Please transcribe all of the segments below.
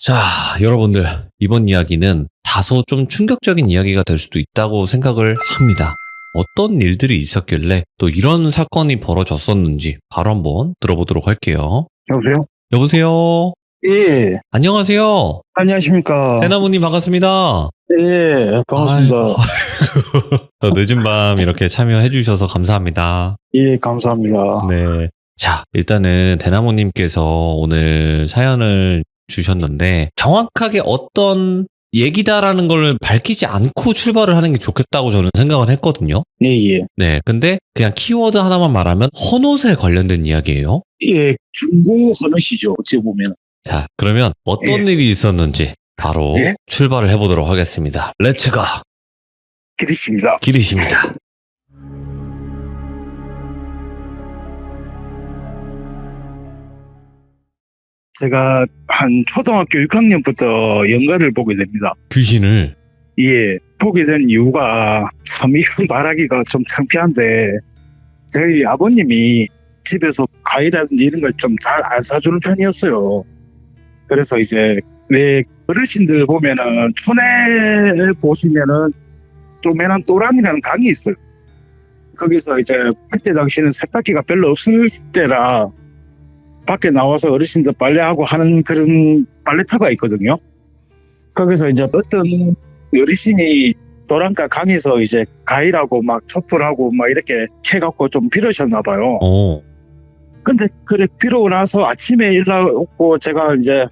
자, 여러분들, 이번 이야기는 다소 좀 충격적인 이야기가 될 수도 있다고 생각을 합니다. 어떤 일들이 있었길래 또 이런 사건이 벌어졌었는지 바로 한번 들어보도록 할게요. 여보세요? 여보세요? 예, 안녕하세요. 안녕하십니까. 대나무님 반갑습니다. 예, 반갑습니다. 또 늦은 밤 이렇게 참여해 주셔서 감사합니다. 예, 감사합니다. 네. 자, 일단은 대나무님께서 오늘 사연을 주셨는데 정확하게 어떤 얘기다라는 걸 밝히지 않고 출발을 하는 게 좋겠다고 저는 생각을 했거든요. 예, 예. 네, 근데 그냥 키워드 하나만 말하면 헌옷에 관련된 이야기예요. 예, 중고 헌옷이죠, 어찌 보면. 자, 그러면 어떤 일이 있었는지 바로 예? 출발을 해보도록 하겠습니다. 렛츠가 기리십니다. 길이십니다. 제가 한 초등학교 6학년부터 연가를 보게 됩니다. 귀신을. 예, 보게 된 이유가 참 이건 말하기가 좀 창피한데 저희 아버님이 집에서 과일이라든지 이런 걸 좀 잘 안 사주는 편이었어요. 그래서 이제 왜 어르신들 보면은 촌에 보시면은 조그만한 또란이라는 강이 있어요. 거기서 이제 그때 당시에는 세탁기가 별로 없을 때라 밖에 나와서 어르신들 빨래하고 하는 그런 빨래터가 있거든요. 거기서 이제 어떤 어르신이 도랑가 강에서 이제 가위라고 막 촛불하고 막 이렇게 캐갖고 좀 빌으셨나 봐요. 근데 그래 빌고 나서 아침에 일어나고 제가 이제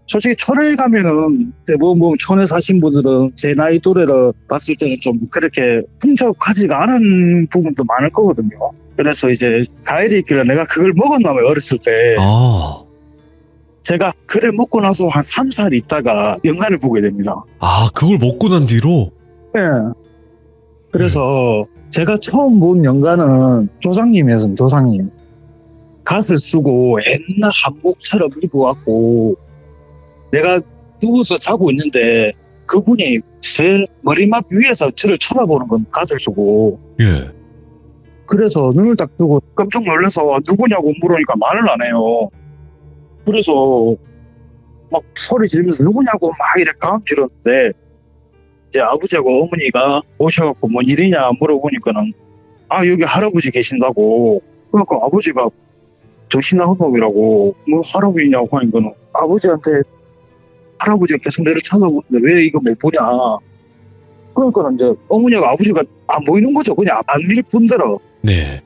솔직히 촌에 가면은 대부분 촌에 사신 분들은 제 나이 또래를 봤을 때는 좀 그렇게 풍족하지가 않은 부분도 많을 거거든요. 그래서 이제 과일이 있길래 내가 그걸 먹었나 봐요, 어렸을 때. 제가 그래 먹고 나서 한 3살 있다가 영화를 보게 됩니다. 아, 그걸 먹고 난 뒤로? 예. 그래서 제가 처음 본 영화는 조상님이었습니다, 조상님. 갓을 쓰고 옛날 한복처럼 입어갖고 내가 누워서 자고 있는데 그분이 제 머리맡 위에서 저를 쳐다보는 건 갓을 쓰고. 예. 그래서 눈을 딱 뜨고 깜짝 놀라서 누구냐고 물으니까 말을 안 해요. 그래서 막 소리 지르면서 누구냐고 막 이렇게 감지렀는데 이제 아버지하고 어머니가 오셔갖고 뭔 일이냐 물어보니까는 아 여기 할아버지 계신다고. 그러니까 아버지가 정신 나간 놈이라고 뭐 할아버지냐고 하니까는 아버지한테 할아버지가 계속 내를 쳐다보는데 왜 이거 못 보냐. 그러니까 이제 어머니가 아버지가 안 보이는 거죠. 그냥 안 밀뿐더러. 네.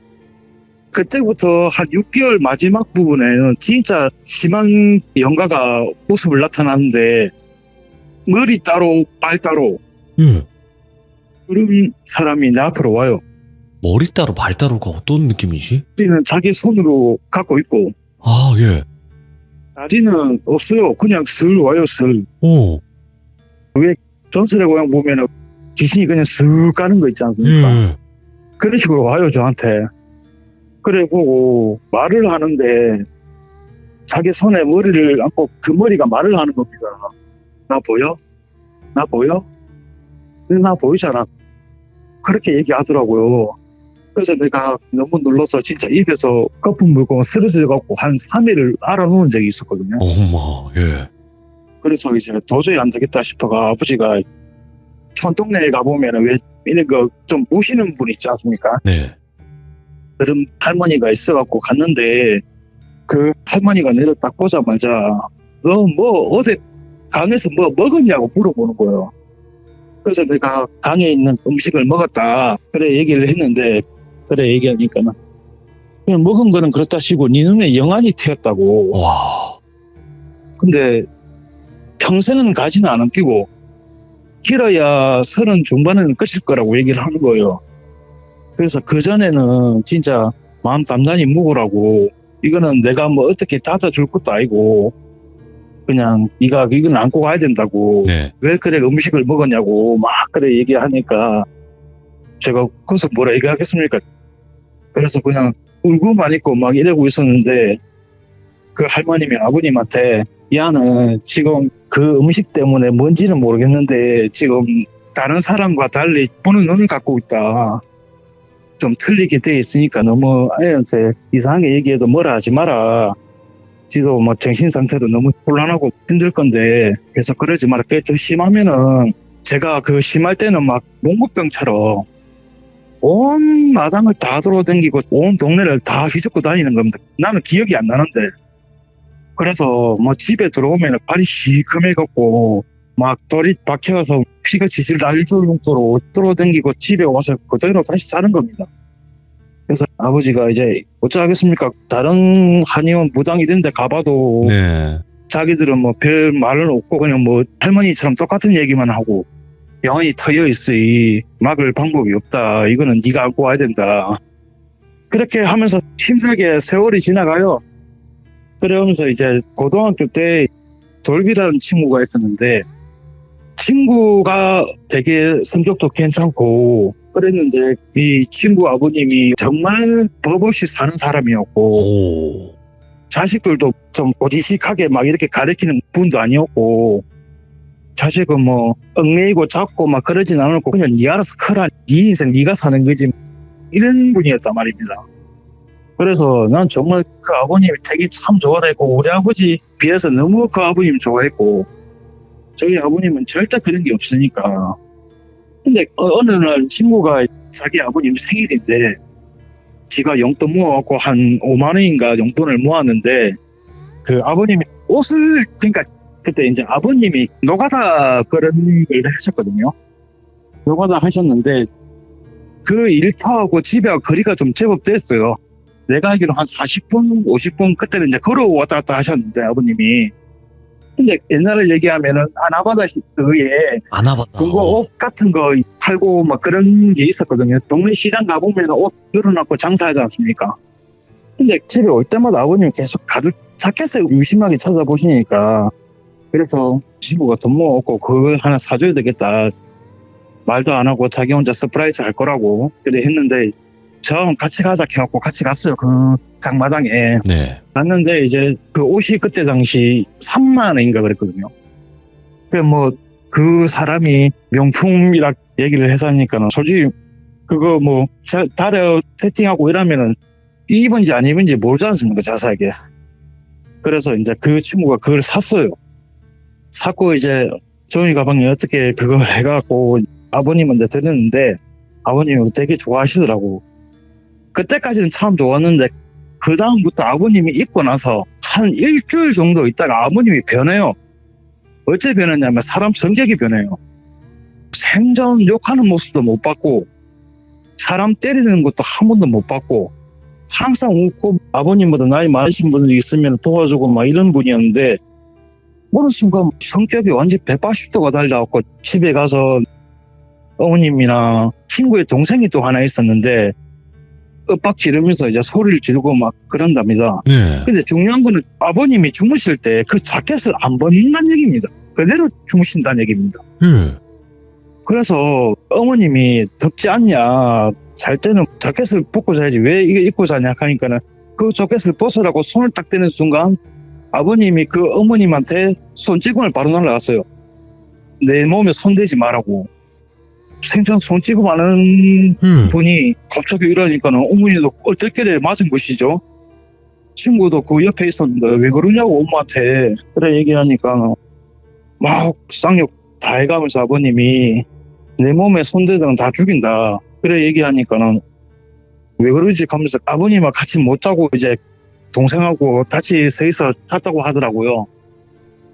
그때부터 한 6개월 마지막 부분에는 진짜 심한 영가가 모습을 나타나는데 머리 따로 발 따로 예. 그런 사람이 내 앞으로 와요. 머리 따로 발 따로가 어떤 느낌이지? 머리는 자기 손으로 갖고 있고 아, 예. 다리는 없어요. 그냥 슬 와요, 슬. 전설의 고향 보면은 귀신이 그냥 슬 까는 거 있지 않습니까? 예. 그런 식으로 와요, 저한테. 그래 보고 말을 하는데 자기 손에 머리를 안고 그 머리가 말을 하는 겁니다. 나 보여? 나 보여? 나 보이잖아. 그렇게 얘기하더라고요. 그래서 내가 너무 놀라서 진짜 입에서 거품 물고 쓰러져갖고 한 3일을 알아놓은 적이 있었거든요. 엄마, 예. 그래서 이제 도저히 안 되겠다 싶어가 아버지가 촌동네에 가보면은 왜 이런 거 좀 모시는 분 있지 않습니까? 네. 그런 할머니가 있어갖고 갔는데 그 할머니가 내려 딱 보자마자 너 뭐 어제 강에서 뭐 먹었냐고 물어보는 거예요. 그래서 내가 강에 있는 음식을 먹었다 그래 얘기를 했는데 그래 얘기하니까는 그냥 먹은 거는 그렇다 치고 네 눈에 영안이 튀었다고. 와. 근데 평생은 가지는 않은 끼고 길어야 30 중반에는 끝일 거라고 얘기를 하는 거예요. 그래서 그전에는 진짜 마음 단단히 묵으라고 이거는 내가 뭐 어떻게 닫아줄 것도 아니고 그냥 네가 이건 안고 가야 된다고. 네. 왜 그래 음식을 먹었냐고 막 그래 얘기하니까 제가 거기서 뭐라 얘기하겠습니까. 그래서 그냥 울고만 있고 막 이러고 있었는데 그 할머님이 아버님한테 야는 지금 그 음식 때문에 뭔지는 모르겠는데 지금 다른 사람과 달리 보는 눈을 갖고 있다. 좀 틀리게 돼 있으니까 너무 애한테 이상하게 얘기해도 뭐라 하지 마라. 지도 뭐 정신 상태도 너무 혼란하고 힘들 건데 계속 그러지 마라. 그게 더 심하면은 제가 그 심할 때는 막 농구병처럼 온 마당을 다 돌아다니고 온 동네를 다 휘젓고 다니는 겁니다. 나는 기억이 안 나는데. 그래서 뭐 집에 들어오면 발이 시커매갖고 막 돌이 박혀서 피가 지질 날 정도로 돌아다니고 집에 와서 그대로 다시 자는 겁니다. 그래서 아버지가 이제 어쩌겠습니까? 다른 한의원 무당 이런 데 가봐도 네. 자기들은 뭐 별 말은 없고 그냥 뭐 할머니처럼 똑같은 얘기만 하고 영혼이 터여 있으니 막을 방법이 없다. 이거는 네가 알고 와야 된다. 그렇게 하면서 힘들게 세월이 지나가요. 그러면서 이제 고등학교 때 돌비라는 친구가 있었는데 친구가 되게 성격도 괜찮고 그랬는데 이 친구 아버님이 정말 법 없이 사는 사람이었고 오. 자식들도 좀 고지식하게 막 이렇게 가르치는 분도 아니었고 자식은 뭐 얽매이고 잡고 막 그러진 않았고 그냥 네 알아서 커라. 네 인생 네가 사는 거지. 이런 분이었단 말입니다. 그래서 난 정말 그 아버님이 되게 참 좋아했고 우리 아버지 비해서 너무 그 아버님 좋아했고 저희 아버님은 절대 그런 게 없으니까. 근데 어느 날 친구가 자기 아버님 생일인데 지가 용돈 모아갖고 한 5만 원인가 용돈을 모았는데 그 아버님이 옷을 그러니까 그때 이제 아버님이 노가다 그런 걸 하셨거든요. 노가다 하셨는데 그 일터하고 집에 거리가 좀 제법 됐어요. 내가 알기로 한 40분, 50분 그때는 이제 걸어 왔다 갔다 하셨는데 아버님이. 근데 옛날을 얘기하면은 아나바다 그에 아나바다. 중고 옷 같은 거 팔고 막 그런 게 있었거든요. 동네 시장 가보면 옷 열어놓고 장사하지 않습니까? 근데 집에 올 때마다 아버님 계속 가득 자켓을 유심하게 찾아보시니까 그래서 친구가 돈 모았고 그걸 하나 사줘야 되겠다. 말도 안 하고 자기 혼자 서프라이즈 할 거라고 그래 했는데 저 같이 가자 해갖고 같이 갔어요. 그 장마당에. 네. 갔는데 이제 그 옷이 그때 당시 3만 원인가 그랬거든요. 그 뭐 그 사람이 명품이라 얘기를 해서 하니까는 솔직히 그거 뭐 달에 세팅하고 이러면은 입은지 안 입은지 모르지 않습니까 자세하게. 그래서 이제 그 친구가 그걸 샀어요. 샀고 이제 종이 가방에 어떻게 그걸 해갖고 아버님한테 드렸는데 아버님은 되게 좋아하시더라고. 그때까지는 참 좋았는데 그 다음부터 아버님이 입고 나서 한 일주일 정도 있다가 아버님이 변해요. 어째 변했냐면 사람 성격이 변해요. 생전 욕하는 모습도 못 봤고 사람 때리는 것도 한 번도 못 봤고 항상 웃고 아버님보다 나이 많으신 분들이 있으면 도와주고 막 이런 분이었는데 어느 순간 성격이 완전 180도가 달라갖고 집에 가서 어머님이나 친구의 동생이 또 하나 있었는데 윽박 지르면서 이제 소리를 지르고 막 그런답니다. 네. 근데 중요한 거는 아버님이 주무실 때 그 자켓을 안 벗는다는 얘기입니다. 그대로 주무신다는 얘기입니다. 네. 그래서 어머님이 덥지 않냐, 잘 때는 자켓을 벗고 자야지 왜 이거 입고 자냐 하니까는 그 자켓을 벗으라고 손을 딱 대는 순간 아버님이 그 어머님한테 손찌검을 바로 날라갔어요. 내 몸에 손대지 말라고. 생전 손찌검 하는 분이 갑자기 이러니까는 어머니도 얼떨결에 맞은 것이죠. 친구도 그 옆에 있었는데 왜 그러냐고 엄마한테 그래 얘기하니까 막 쌍욕 다 해가면서 아버님이 내 몸에 손대들은 다 죽인다 그래 얘기하니까는 왜 그러지 하면서 아버님하고 같이 못 자고 이제 동생하고 같이 셋이서 잤다고 하더라고요.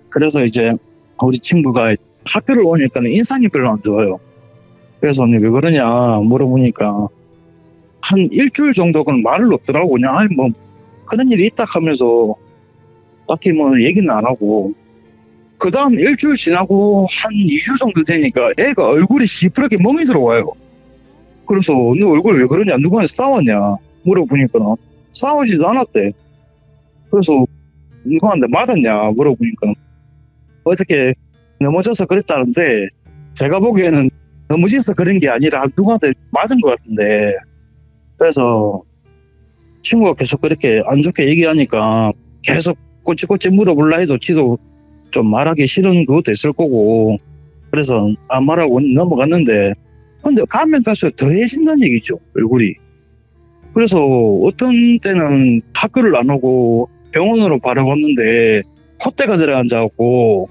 그래서 이제 우리 친구가 학교를 오니까는 인상이 별로 안 좋아요. 그래서 언니 왜 그러냐 물어보니까 한 일주일 정도는 말을 없더라고. 그냥 아니 뭐 그런 일이 있다 하면서 딱히 뭐 얘기는 안 하고 그 다음 일주일 지나고 한 2주 정도 되니까 애가 얼굴이 시퍼렇게 멍이 들어와요. 그래서 너 얼굴 왜 그러냐 누구한테 싸웠냐 물어보니까 싸우지도 않았대. 그래서 누구한테 맞았냐 물어보니까 어떻게 넘어져서 그랬다는데 제가 보기에는 넘어져서 그런 게 아니라 누구한테 맞은 것 같은데 그래서 친구가 계속 그렇게 안 좋게 얘기하니까 계속 꼬치꼬치 물어볼라 해도 지도 좀 말하기 싫은 그것도 있을 거고 그래서 안 말하고 넘어갔는데 근데 가면 갈수록 더해진다는 얘기죠 얼굴이. 그래서 어떤 때는 학교를 안 오고 병원으로 바로 갔는데 콧대가 들어앉아갖고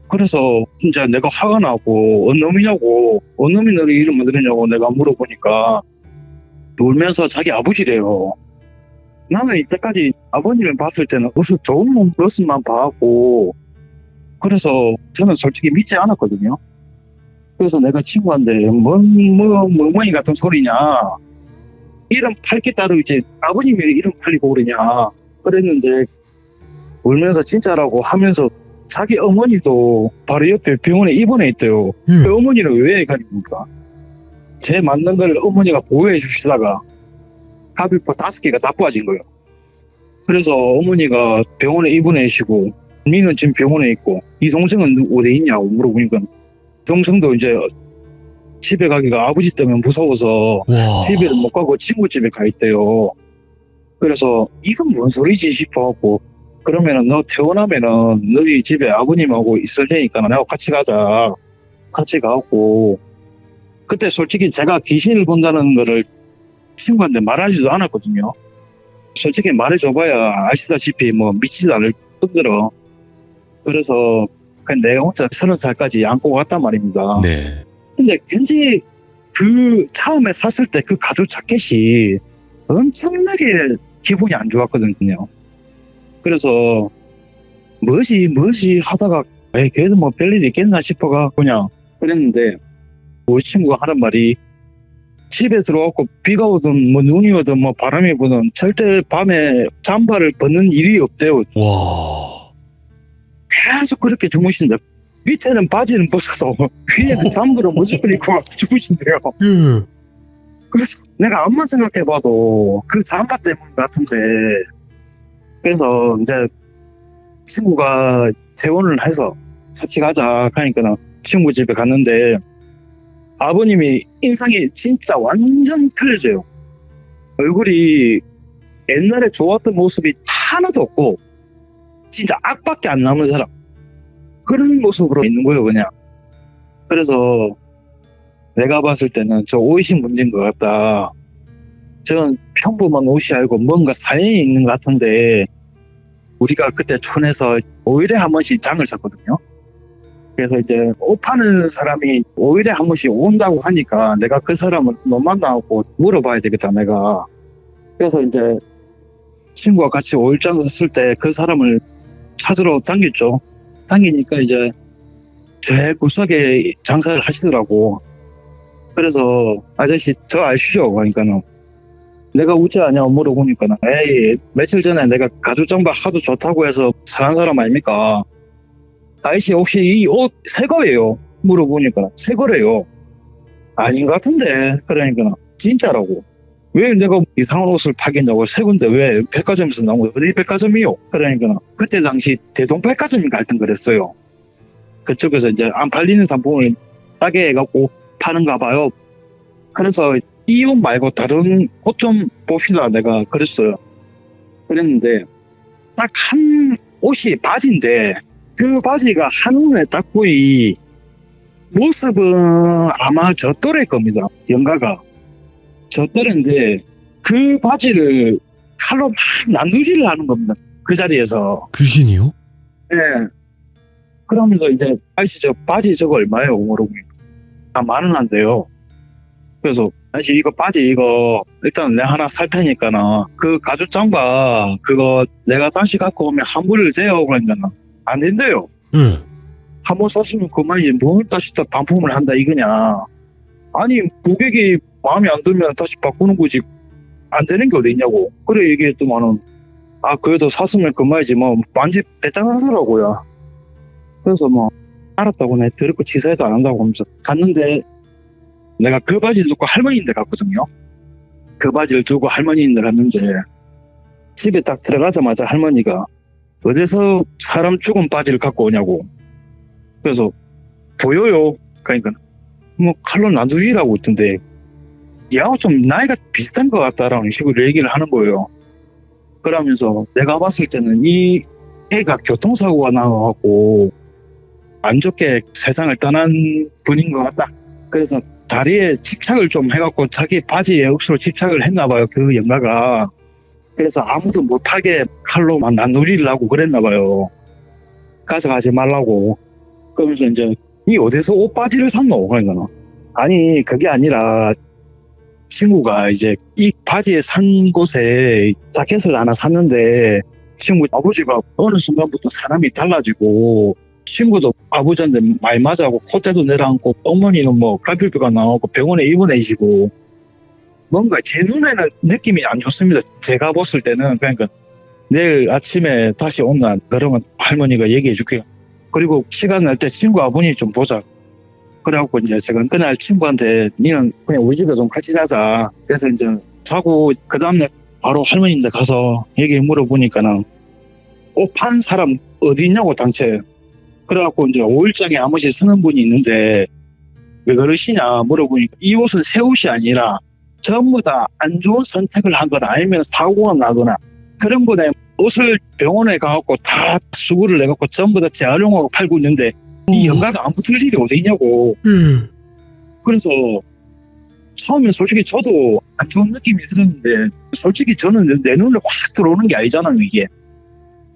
그래서 진짜 내가 화가 나고 어느 놈이냐고 어느 놈이 너를 이름 만들었냐고 내가 물어보니까 울면서 자기 아버지래요. 나는 이때까지 아버님을 봤을 때는 무슨 좋은 모습만 봐갖고 그래서 저는 솔직히 믿지 않았거든요. 그래서 내가 친구한테 멍멍이 같은 소리냐 이름 팔기 따로 이제 아버님이 이름 팔리고 그러냐 그랬는데 울면서 진짜라고 하면서 자기 어머니도 바로 옆에 병원에 입원해 있대요. 그 어머니는 왜 가니까 제 맞는 걸 어머니가 보호해 주시다가 가비포 5개가 다 부러진 거예요. 그래서 어머니가 병원에 입원해 계시고 니는 지금 병원에 있고 이 동생은 어디 있냐고 물어보니까 동생도 이제 집에 가기가 아버지 때문에 무서워서 와. 집에는 못 가고 친구 집에 가 있대요. 그래서 이건 뭔 소리지 싶어갖고 그러면은 너 퇴원하면은 너희 집에 아버님하고 있을 테니까 내가 같이 가자. 같이 가고 그때 솔직히 제가 귀신을 본다는 거를 친구한테 말하지도 않았거든요. 솔직히 말해줘봐야 아시다시피 뭐 믿지도 않을 뿐더러 그래서 그냥 내가 혼자 30살까지 안고 갔단 말입니다. 네. 근데 굉장히 그 처음에 샀을 때 그 가죽 자켓이 엄청나게 기분이 안 좋았거든요. 그래서 뭐지 하다가 걔도 뭐 별일 있겠나 싶어가 그냥 그랬는데 우리 친구가 하는 말이 집에 들어왔고 비가 오든 뭐 눈이 오든 뭐 바람이 부든 절대 밤에 잠바를 벗는 일이 없대요. 와. 계속 그렇게 주무신다. 밑에는 바지는 벗어서 위에는 잠바를 무조건 입고 주무신대요. 그래서 내가 암만 생각해봐도 그 잠바 때문 같은데 그래서 이제 친구가 재혼을 해서 같이 가자 하니까 친구 집에 갔는데 아버님이 인상이 진짜 완전 틀려져요. 얼굴이 옛날에 좋았던 모습이 하나도 없고 진짜 악밖에 안 남은 사람 그런 모습으로 있는 거예요 그냥. 그래서 내가 봤을 때는 저 옷이 문제인 것 같다. 저는 평범한 옷이 아니고 뭔가 사연이 있는 것 같은데 우리가 그때 촌에서 5일에 한 번씩 장을 샀거든요. 그래서 이제 옷 파는 사람이 5일에 한 번씩 온다고 하니까 내가 그 사람을 너 만나고 물어봐야 되겠다 내가. 그래서 이제 친구와 같이 5일장 샀을 때 그 사람을 찾으러 당겼죠. 당기니까 이제 제 구석에 장사를 하시더라고. 그래서 아저씨 저 아시죠? 그러니까는 내가 우째 아냐고 물어보니까는 에이 며칠 전에 내가 가죽장바 하도 좋다고 해서 사는 사람 아닙니까? 아저씨 혹시 이 옷 새 거예요? 물어보니까 새 거래요. 아닌 것 같은데 그러니까 진짜라고. 왜 내가 이상한 옷을 파겠냐고. 새 건데 왜 백화점에서 나온 거 어디 백화점이요? 그러니까 그때 당시 대동백화점인가 하여튼 그랬어요. 그쪽에서 이제 안 팔리는 상품을 싸게 해갖고 파는가 봐요. 그래서 이 옷 말고 다른 옷 좀 봅시다 내가 그랬어요. 그랬는데 딱 한 옷이 바지인데 그 바지가 한눈에 딱 보이 모습은 아마 저 또래일 겁니다. 연가가 저 또래인데 그 바지를 칼로 막 난두질을 하는 겁니다. 그 자리에서. 귀신이요? 네. 그러면서 이제 아저씨 저 바지 저거 얼마예요? 물어보니까 10,000원 한대요. 그래서 아저씨 이거 바지 이거 일단 내가 하나 살 테니까는 그 가죽 장바 그거 내가 다시 갖고 오면 환불을 돼요. 그러니까 안 된대요. 한 번 샀으면 그만이지 뭘 다시 또 반품을 한다 이거냐. 아니 고객이 마음에 안 들면 다시 바꾸는 거지 안 되는 게 어디 있냐고. 그래 얘기했더만은 아 그래도 샀으면 그만이지 뭐 반지 배짱 사더라고요. 그래서 뭐 알았다고 내 들었고 취소해서 안 한다고 하면서 갔는데 내가 그 바지를 두고 할머니인데 갔거든요. 그 바지를 두고 할머니인데 갔는데 집에 딱 들어가자마자 할머니가 어디서 사람 죽은 바지를 갖고 오냐고. 그래서 보여요. 그러니까 뭐 칼로 놔두시라고 있던데 얘하고 좀 나이가 비슷한 것 같다라는 식으로 얘기를 하는 거예요. 그러면서 내가 봤을 때는 이 애가 교통사고가 나와갖고 안 좋게 세상을 떠난 분인 것 같다. 그래서 다리에 집착을 좀 해갖고 자기 바지에 억수로 집착을 했나 봐요. 그 영가가. 그래서 아무도 못하게 칼로만 난도질을 하고 그랬나 봐요. 가져가지 말라고. 그러면서 이제 이 어디서 옷 바지를 샀노? 그러니까 아니 그게 아니라 친구가 이제 이 바지에 산 곳에 자켓을 하나 샀는데 친구 아버지가 어느 순간부터 사람이 달라지고 친구도 아버지한테 말 맞아고 콧대도 내려앉고 어머니는 뭐 갈비뼈가 나오고 병원에 입원해지고 뭔가 제 눈에는 느낌이 안 좋습니다. 제가 봤을 때는 그러니까 내일 아침에 다시 온나 그러면 할머니가 얘기해 줄게. 그리고 시간 날 때 친구 아버님 좀 보자. 그래갖고 이제 제가 그날 친구한테 니는 그냥 우리 집에 좀 같이 자자. 그래서 이제 자고 그 다음날 바로 할머니한테 가서 얘기 물어보니까는 옷 판 사람 어디 있냐고 당최. 그래갖고 이제 5일장에 한 번씩 쓰는 분이 있는데 왜 그러시냐 물어보니까 이 옷은 새 옷이 아니라 전부 다 안 좋은 선택을 한 거나 아니면 사고가 나거나 그런 거에 옷을 병원에 가갖고 다 수구를 내갖고 전부 다 재활용하고 팔고 있는데 이 연가가 안 붙을 일이 어디 있냐고. 그래서 처음에 솔직히 저도 안 좋은 느낌이 들었는데 솔직히 저는 내 눈에 확 들어오는 게 아니잖아요 이게.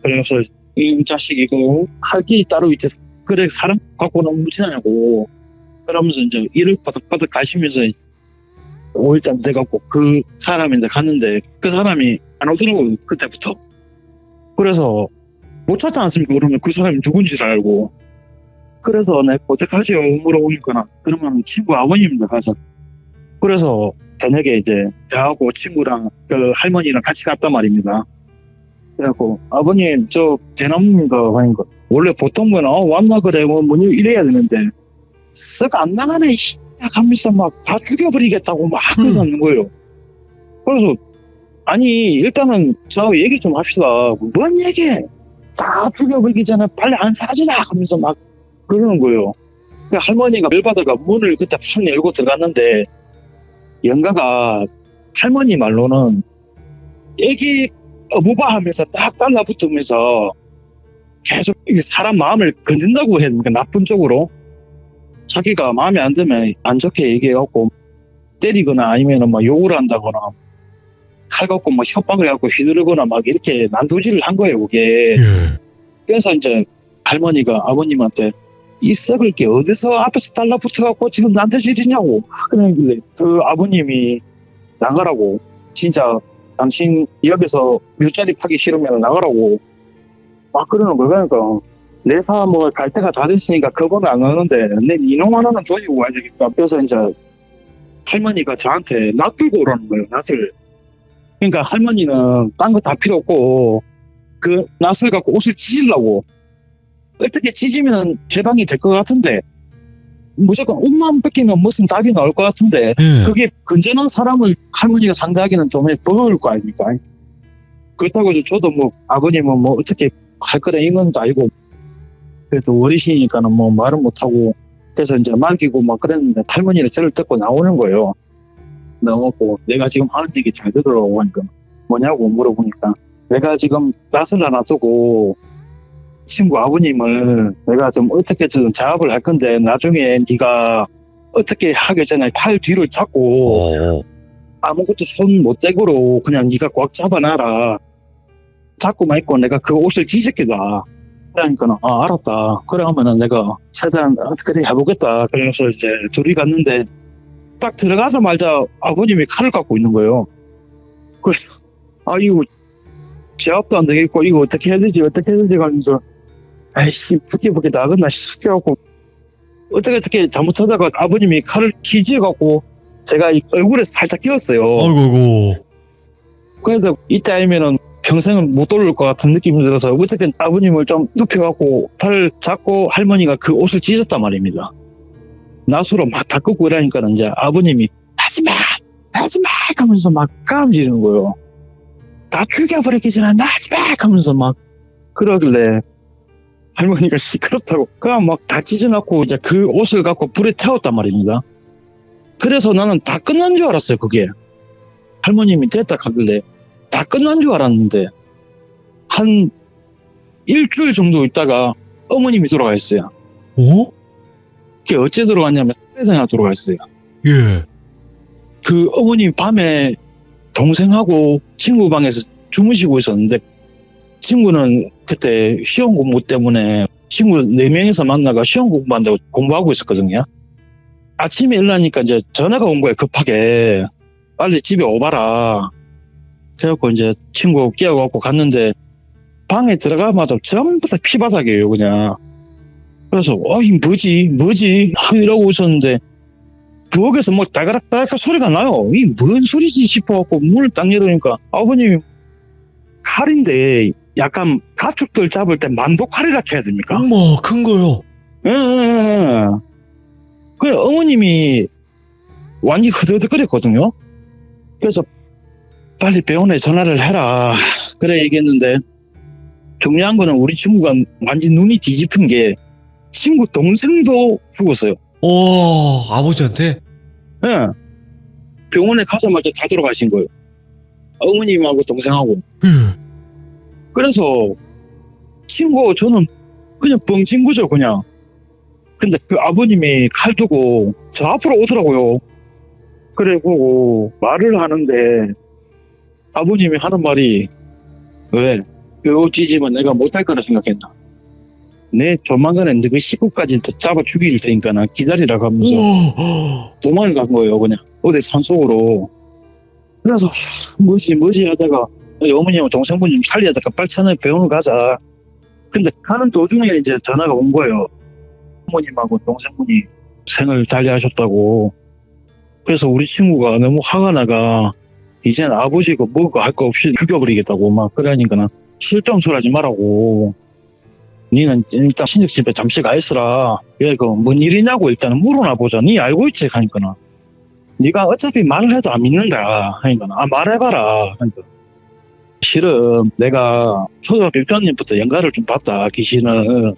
그래서 이 자식 이거 할 길이 따로 있지 그래 사람 갖고는 무지하냐고. 그러면서 이제 일을 바득바득 가시면서 5일장 돼갖고 그 사람인데 갔는데 그 사람이 안 오더라고요 그때부터. 그래서 못 찾지 않습니까? 그러면 그 사람이 누군지를 알고. 그래서 내가 어떡하지요 물어보니까 그러면 친구 아버님인데 가서. 그래서 저녁에 이제 저하고 친구랑 그 할머니랑 같이 갔단 말입니다. 그래갖고 아버님 저 대나무입니다 하니까 원래 보통 거는 왔나 그래 뭐 이래야 되는데 썩 안 나가네 하면서 막 다 죽여버리겠다고 막 그러는 거예요. 그래서 아니 일단은 저 얘기 좀 합시다. 뭔 얘기해? 다 죽여버리기 전에 빨리 안 사주나 하면서 막 그러는 거예요. 그 할머니가 열받아가 문을 그때 팍 열고 들어갔는데 영가가 할머니 말로는 애기 어부바 하면서 딱 달라붙으면서 계속 사람 마음을 건든다고 해야 됩니까? 나쁜 쪽으로. 자기가 마음에 안 들면 안 좋게 얘기해갖고 때리거나 아니면 막 욕을 한다거나 칼 갖고 막 협박을 해갖고 휘두르거나 막 이렇게 난도질을 한 거예요, 그게. 그래서 이제 할머니가 아버님한테 이 썩을 게 어디서 앞에서 달라붙어갖고 지금 나한테 지리냐고 그러길래 그 아버님이 나가라고. 진짜 당신 여기서 묘자리 파기 싫으면 나가라고 막 그러는 거예요. 그러니까 내사 뭐 갈 때가 다 됐으니까 그거는 안 하는데 내 이놈 하나는 조지고 와야 되겠다. 그래서 이제 할머니가 저한테 낫 들고 오라는 거예요. 낫을. 그러니까 할머니는 딴 거 다 필요 없고 그 낫을 갖고 옷을 찢으려고. 어떻게 찢으면 해방이 될 것 같은데 무조건 옷만 뺏기면 무슨 답이 나올 것 같은데 그게 건전한 사람을 할머니가 상대하기는 좀 버거울 거 아닙니까? 그렇다고 해서 저도 뭐 아버님은 뭐 어떻게 할 거라 이건 도 아니고 그래도 어리시니까는 뭐 말은 못하고 그래서 이제 말기고 막 그랬는데 할머니를 저를 듣고 나오는 거예요. 나오고 내가 지금 하는 얘기 잘 들으라고 하니까 뭐냐고 물어보니까 내가 지금 낯을 하나 두고 친구 아버님을 내가 좀 어떻게 좀 자합을 할 건데 나중에 네가 어떻게 하기 전에 팔 뒤를 잡고 아무것도 손 못 대고로 그냥 네가 꽉 잡아놔라. 잡고만 있고 내가 그 옷을 찢을게다. 그러니까 알았다. 그래 하면은 내가 최대한 어떻게 해보겠다. 그래서 이제 둘이 갔는데 딱 들어가자마자 아버님이 칼을 갖고 있는 거예요. 그래서 이거 제압도 안 되겠고 이거 어떻게 해야 되지 하면서 아이씨 부끼부끼 나갔나 싶어갖고 어떻게 잘못하다가 아버님이 칼을 휘지어갖고 제가 이 얼굴에 살짝 끼웠어요. 아이고. 그래서 이때 알면은 평생은 못 돌릴 것 같은 느낌이 들어서 어떻게 아버님을 좀 눕혀갖고 팔 잡고 할머니가 그 옷을 찢었단 말입니다. 낫으로 막 다 꺾고 이러니까는 이제 아버님이 하지마 하면서 막 까음지르는 거예요. 다 죽여버리기 전에 하지마 하면서 막 그러길래 할머니가 시끄럽다고 그냥 막 다 찢어놓고 이제 그 옷을 갖고 불에 태웠단 말입니다. 그래서 나는 다 끝난 줄 알았어요. 그게 할머님이 됐다 하길래 다 끝난 줄 알았는데 한 일주일 정도 있다가 어머님이 돌아가 있어요. 어? 그게 어째 돌아갔냐면 회사에 돌아가 있어요. 예. 그 어머님 밤에 동생하고 친구 방에서 주무시고 있었는데 친구는 그때 시험 공부 때문에 친구 4명이서 만나가 시험 공부한다고 공부하고 있었거든요. 아침에 일어나니까 이제 전화가 온 거예요. 급하게. 빨리 집에 오봐라. 그래갖고 이제 친구 깨워갖고 갔는데 방에 들어가자마자 전부 다 피바닥이에요, 그냥. 그래서 이 뭐지 이러고 있었는데 부엌에서 뭐 딸가락 소리가 나요. 이 뭔 소리지 싶어갖고 문을 딱 열으니까 아버님이 칼인데 약간 가축들 잡을 때 만도칼이라 해야 됩니까? 어머, 큰 거요. 응. 그 어머님이 완전히 흐드흐드거렸거든요. 그래서 빨리 병원에 전화를 해라. 그래 얘기했는데 중요한 거는 우리 친구가 완전 눈이 뒤집힌 게 친구 동생도 죽었어요. 아버지한테? 예. 병원에 가자마자 다 돌아가신 거예요. 어머님하고 동생하고. 그래서 친구 저는 그냥 뻥친 거죠, 그냥. 근데 그 아버님이 칼 두고 저 앞으로 오더라고요. 그래 보고 말을 하는데 아버님이 하는 말이 왜? 요 찌짐은 내가 못할 거라 생각했나? 내 조만간에 너희 식구까지 잡아 죽일 테니까 나 기다리라고 하면서 도망을 간 거예요, 그냥. 어디 산속으로. 그래서 뭐지 하다가 어머님하고 동생분이 살리다가 빨리 차는 병원을 가자. 근데 가는 도중에 이제 전화가 온 거예요. 어머님하고 동생분이 생을 달리하셨다고. 그래서 우리 친구가 너무 화가 나가 이제는 아버지고 뭐고 할 거 없이 죽여버리겠다고 막 그러니까 실정설하지 말라고. 니는 일단 친척집에 잠시 가 있으라. 뭔 일이냐고 일단은 물어나 보자. 니 알고 있지? 하니까 니가 어차피 말을 해도 안 믿는다. 하니까 말해봐라. 하니까 실은 내가 초등학교 6학년부터 연가를 좀 봤다. 귀신은.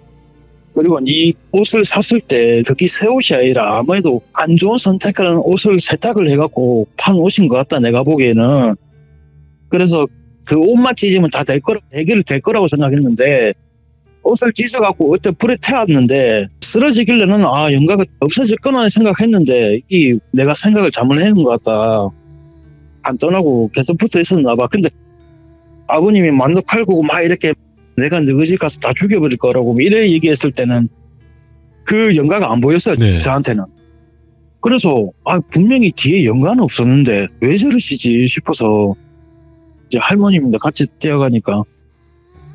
그리고 네 옷을 샀을 때 그게 새 옷이 아니라 아무래도 안 좋은 선택하는 옷을 세탁을 해갖고 판 옷인 것 같다. 내가 보기에는. 그래서 그 옷만 찢으면 다 해결이 될 거라고 생각했는데 옷을 찢어갖고 어떤 불에 태웠는데 쓰러지길래는 연가가 없어졌구나 생각했는데 이 내가 생각을 잘못한 것 같다. 안 떠나고 계속 붙어 있었나 봐. 근데 아버님이 만두 칼고 막 이렇게 내가 너희 집 가서 다 죽여버릴 거라고 이래 얘기했을 때는 그 연가가 안 보였어요. 네. 저한테는. 그래서 분명히 뒤에 연가는 없었는데 왜 저러시지 싶어서 이제 할머님인데 같이 뛰어가니까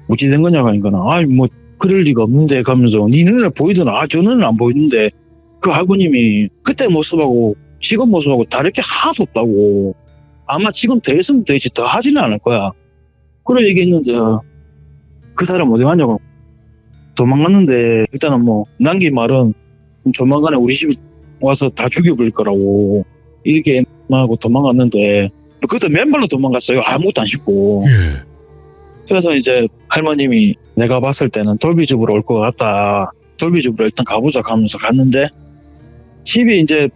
어찌 된 거냐고 하니까 뭐 그럴 리가 없는데 가면서 네 눈에 보이더나. 저 눈은 안 보이는데 그 할머님이 그때 모습하고 지금 모습하고 다를 게 하나도 없다고. 아마 지금 더 했으면 되지 더 하지는 않을 거야. 그래 얘기했는데 그 사람 어디 갔냐고. 도망갔는데 일단은 뭐 남긴 말은 조만간에 우리 집에 와서 다 죽여버릴 거라고 이렇게 하고 도망갔는데 그것도 맨발로 도망갔어요. 아무것도 안 싣고. 그래서 이제 할머님이 내가 봤을 때는 돌비집으로 올 것 같다. 돌비집으로 일단 가보자 하면서 갔는데 집이 이제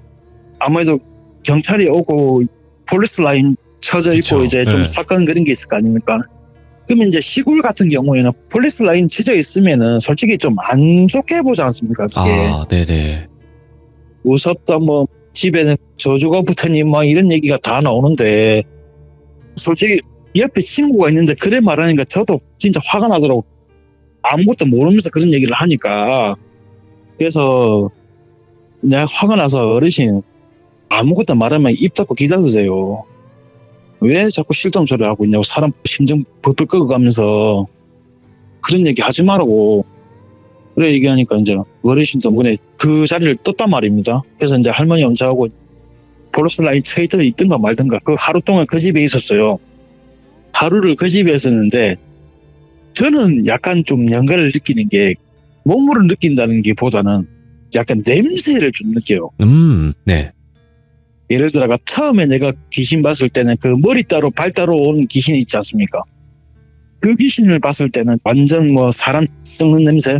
아무래도 경찰이 오고 폴리스 라인 쳐져 있고 그쵸. 이제 좀 사건 그런 게 있을 거 아닙니까? 그러면 이제 시골 같은 경우에는 폴리스 라인 쳐져 있으면은 솔직히 좀 안 좋게 보지 않습니까? 그게. 네네. 무섭다 뭐 집에는 저주가 붙으니 막 이런 얘기가 다 나오는데 솔직히 옆에 친구가 있는데 그래 말하니까 저도 진짜 화가 나더라고. 아무것도 모르면서 그런 얘기를 하니까. 그래서 내가 화가 나서 어르신 아무것도 말하면 입 닫고 기다리세요. 왜 자꾸 실정 처리하고 있냐고. 사람 심정 벌벌 끄고가면서 그런 얘기 하지 말라고. 그래 얘기하니까 이제 어르신 덕분에 그 자리를 떴단 말입니다. 그래서 이제 할머니 혼자하고 폴리스 라인 쳐 있든가 말든가 그 하루 동안 그 집에 있었어요. 하루를 그 집에 있었는데 저는 약간 좀 연가를 느끼는 게 몸으로 느낀다는 게 보다는 약간 냄새를 좀 느껴요. 네. 예를 들어가 처음에 내가 귀신 봤을 때는 그 머리 따로 발 따로 온 귀신이 있지 않습니까? 그 귀신을 봤을 때는 완전 뭐 사람 썩는 냄새?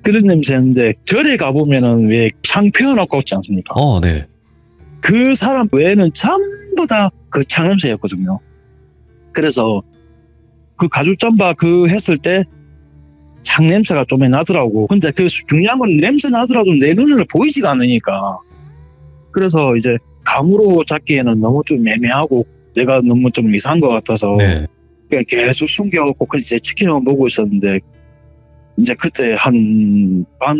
그런 냄새인데 절에 가보면은 왜 창 펴놓고 있지 않습니까? 네. 그 사람 외에는 전부 다 그 창 냄새였거든요. 그래서 그 가죽 잠바 그 했을 때 창 냄새가 좀 나더라고. 근데 그 중요한 건 냄새 나더라도 내 눈으로 보이지가 않으니까. 그래서 이제 감으로 잡기에는 너무 좀 애매하고 내가 너무 좀 이상한 것 같아서 네. 그냥 계속 숨겨갖고 그냥 제 치킨만 먹고 있었는데 이제 그때 한 밤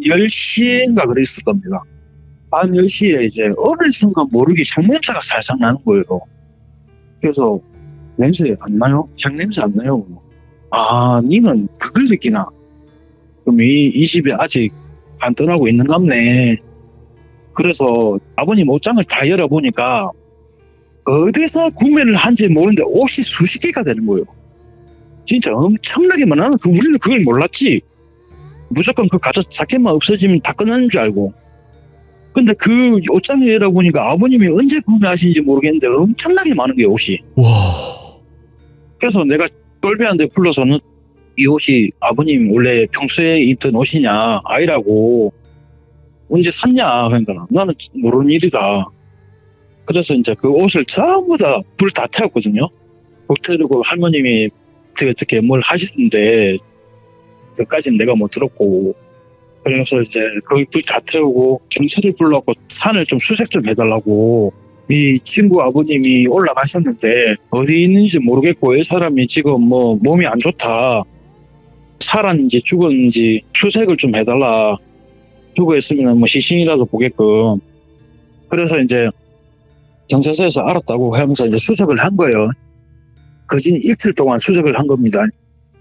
10시인가 그랬을 겁니다. 밤 10시에 이제 어느 순간 모르게 향냄새가 살짝 나는 거예요. 그래서 냄새 안 나요? 향냄새 안 나요? 아, 니는 그걸 느끼나? 그럼 이 집에 아직 안 떠나고 있는갑네. 그래서 아버님 옷장을 다 열어보니까 어디서 구매를 한지 모르는데 옷이 수십 개가 되는 거예요. 진짜 엄청나게 많아. 우리는 그걸 몰랐지. 무조건 그 가죽 자켓만 없어지면 다 끝나는 줄 알고. 근데 그 옷장을 열어보니까 아버님이 언제 구매하신지 모르겠는데 엄청나게 많은 게 옷이. 와. 그래서 내가 똘비한테 불러서는 이 옷이 아버님 원래 평소에 입던 옷이냐 아이라고 언제 샀냐 그러니까 나는 모르는 일이다. 그래서 이제 그 옷을 전부 다 불 다 태웠거든요. 불 태우고 할머님이 어떻게 뭘 하시던데 그까지는 내가 못 들었고 그래서 이제 거기 불 다 태우고 경찰을 불러갖고 산을 좀 수색 좀 해달라고 이 친구 아버님이 올라가셨는데 어디 있는지 모르겠고 이 사람이 지금 뭐 몸이 안 좋다 살았는지 죽었는지 수색을 좀 해달라 죽어 있으면 뭐 시신이라도 보게끔 그래서 이제 경찰서에서 알았다고 하면서 이제 수색을 한 거예요. 거진 이틀 동안 수색을 한 겁니다.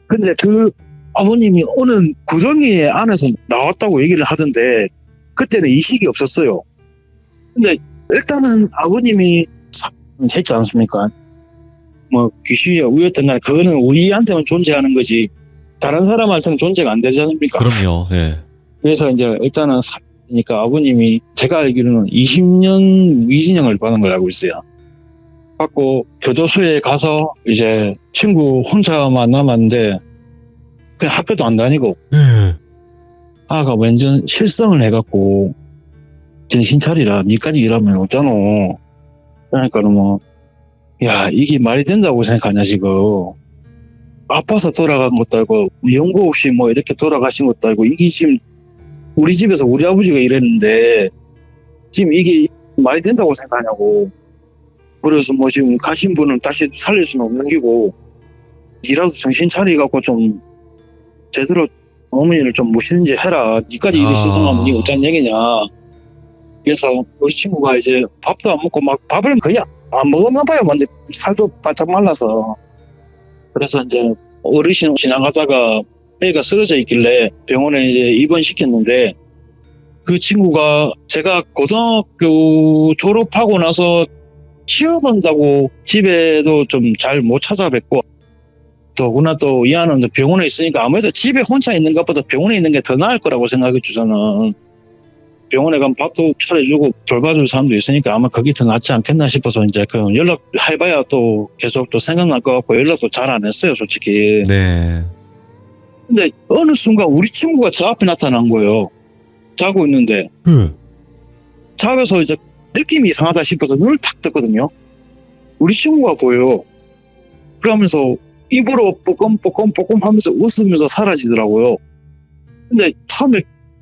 근데 그 아버님이 어느 구덩이 안에서 나왔다고 얘기를 하던데 그때는 이식이 없었어요. 근데 일단은 아버님이 했지 않습니까? 뭐 귀신이야 우였던 간에 그거는 우리한테만 존재하는 거지 다른 사람한테는 존재가 안 되지 않습니까? 그럼요. 예. 그래서 이제 일단은 그러니까 아버님이 제가 알기로는 20년 무기징역을 받은 걸 알고 있어요. 갖고 교도소에 가서 이제 친구 혼자만 남았는데 그냥 학교도 안 다니고 아가 완전 실성을 해갖고 정신 차리라 니까지 일하면 없잖아. 그러니까 뭐 야 이게 말이 된다고 생각하냐 지금. 아파서 돌아간 것도 알고 연고 없이 뭐 이렇게 돌아가신 것도 알고 이게 지금 우리 집에서 우리 아버지가 이랬는데 지금 이게 말이 된다고 생각하냐고. 그래서 뭐 지금 가신 분은 다시 살릴 수는 없는 기고 니라도 정신 차리갖고 좀 제대로 어머니를 좀 모시든지 해라. 니까지 이리 실성하면 니 어쩐 얘기냐. 그래서 우리 친구가 이제 밥도 안 먹고 막 밥을 거의 안 먹었나 봐요. 완전 살도 바짝 말라서. 그래서 이제 어르신 지나가다가 애가 쓰러져 있길래 병원에 이제 입원시켰는데 그 친구가 제가 고등학교 졸업하고 나서 취업한다고 집에도 좀 잘 못 찾아뵙고 더구나 또 이 아는 병원에 있으니까 아무래도 집에 혼자 있는 것보다 병원에 있는 게 더 나을 거라고 생각했죠 저는. 병원에 가면 밥도 차려주고 돌봐줄 사람도 있으니까 아마 그게 더 낫지 않겠나 싶어서 이제 그 연락해봐야 또 계속 또 생각날 것 같고 연락도 잘 안 했어요 솔직히. 네. 근데 어느 순간 우리 친구가 저 앞에 나타난 거예요. 자고 있는데 자면서 이제 느낌이 이상하다 싶어서 눈을 탁 떴거든요. 우리 친구가 보여요. 그러면서 입으로 뽀꼼뽀꼼 하면서 웃으면서 사라지더라고요. 근데 처음에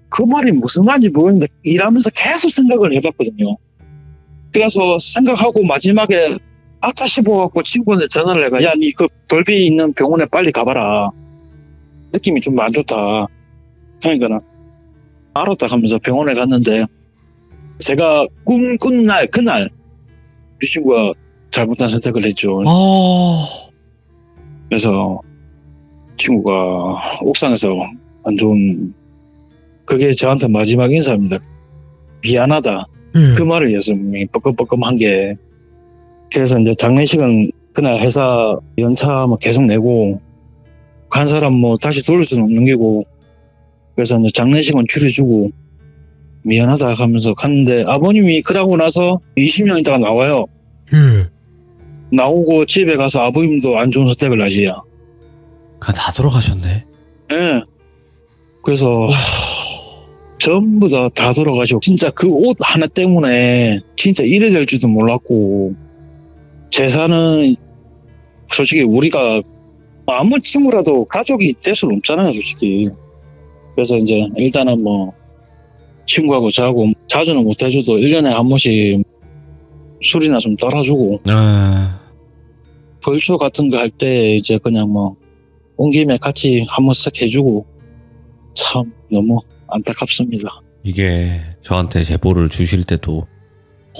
그 말이 무슨 말인지 모르겠는데 일하면서 계속 생각을 해봤거든요. 그래서 생각하고 마지막에 아차 싶어갖고 친구한테 전화를 해가 야 니 그 돌비 있는 병원에 빨리 가봐라. 느낌이 좀 안 좋다. 그러니까는 알았다 하면서 병원에 갔는데 제가 꿈꾼 날 그날 이 친구가 잘못한 선택을 했죠. 그래서 친구가 옥상에서 안 좋은 그게 저한테 마지막 인사입니다. 미안하다. 그 말을 해서 뻐끔뻐끔한 게 그래서 이제 장례식은 그날 회사 연차 뭐 계속 내고 간 사람 뭐 다시 돌릴 수는 없는 게고 그래서 이제 장례식은 줄여주고 미안하다 하면서 갔는데 아버님이 그러고 나서 20년 있다가 나와요. 나오고 집에 가서 아버님도 안 좋은 선택을 하지야. 다 돌아가셨네. 예. 그래서 전부 다 돌아가시고 진짜 그 옷 하나 때문에 진짜 이래 될 줄도 몰랐고 재산은 솔직히 우리가 아무 친구라도 가족이 될 수는 없잖아요 솔직히. 그래서 이제 일단은 뭐 친구하고 저하고 자주는 못 해줘도 1년에 한 번씩 술이나 좀 따라주고 벌초 같은 거 할 때 이제 그냥 뭐 온 김에 같이 한번 쓱 해주고 참 너무 안타깝습니다. 이게 저한테 제보를 주실 때도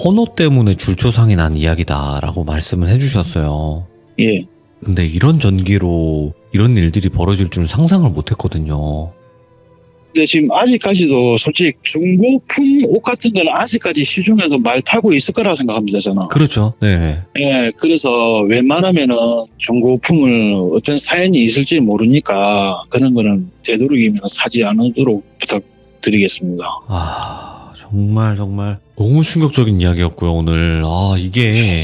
헌호 때문에 줄초상이 난 이야기다라고 말씀을 해주셨어요. 예. 근데 이런 전기로 이런 일들이 벌어질 줄은 상상을 못했거든요. 근데 지금 아직까지도 솔직히 중고품 옷 같은 거는 아직까지 시중에도 많이 팔고 있을 거라 생각합니다, 저는. 그렇죠. 네. 예, 그래서 웬만하면은 중고품을 어떤 사연이 있을지 모르니까 그런 거는 되도록이면 사지 않도록 부탁드리겠습니다. 정말 너무 충격적인 이야기였고요, 오늘. 이게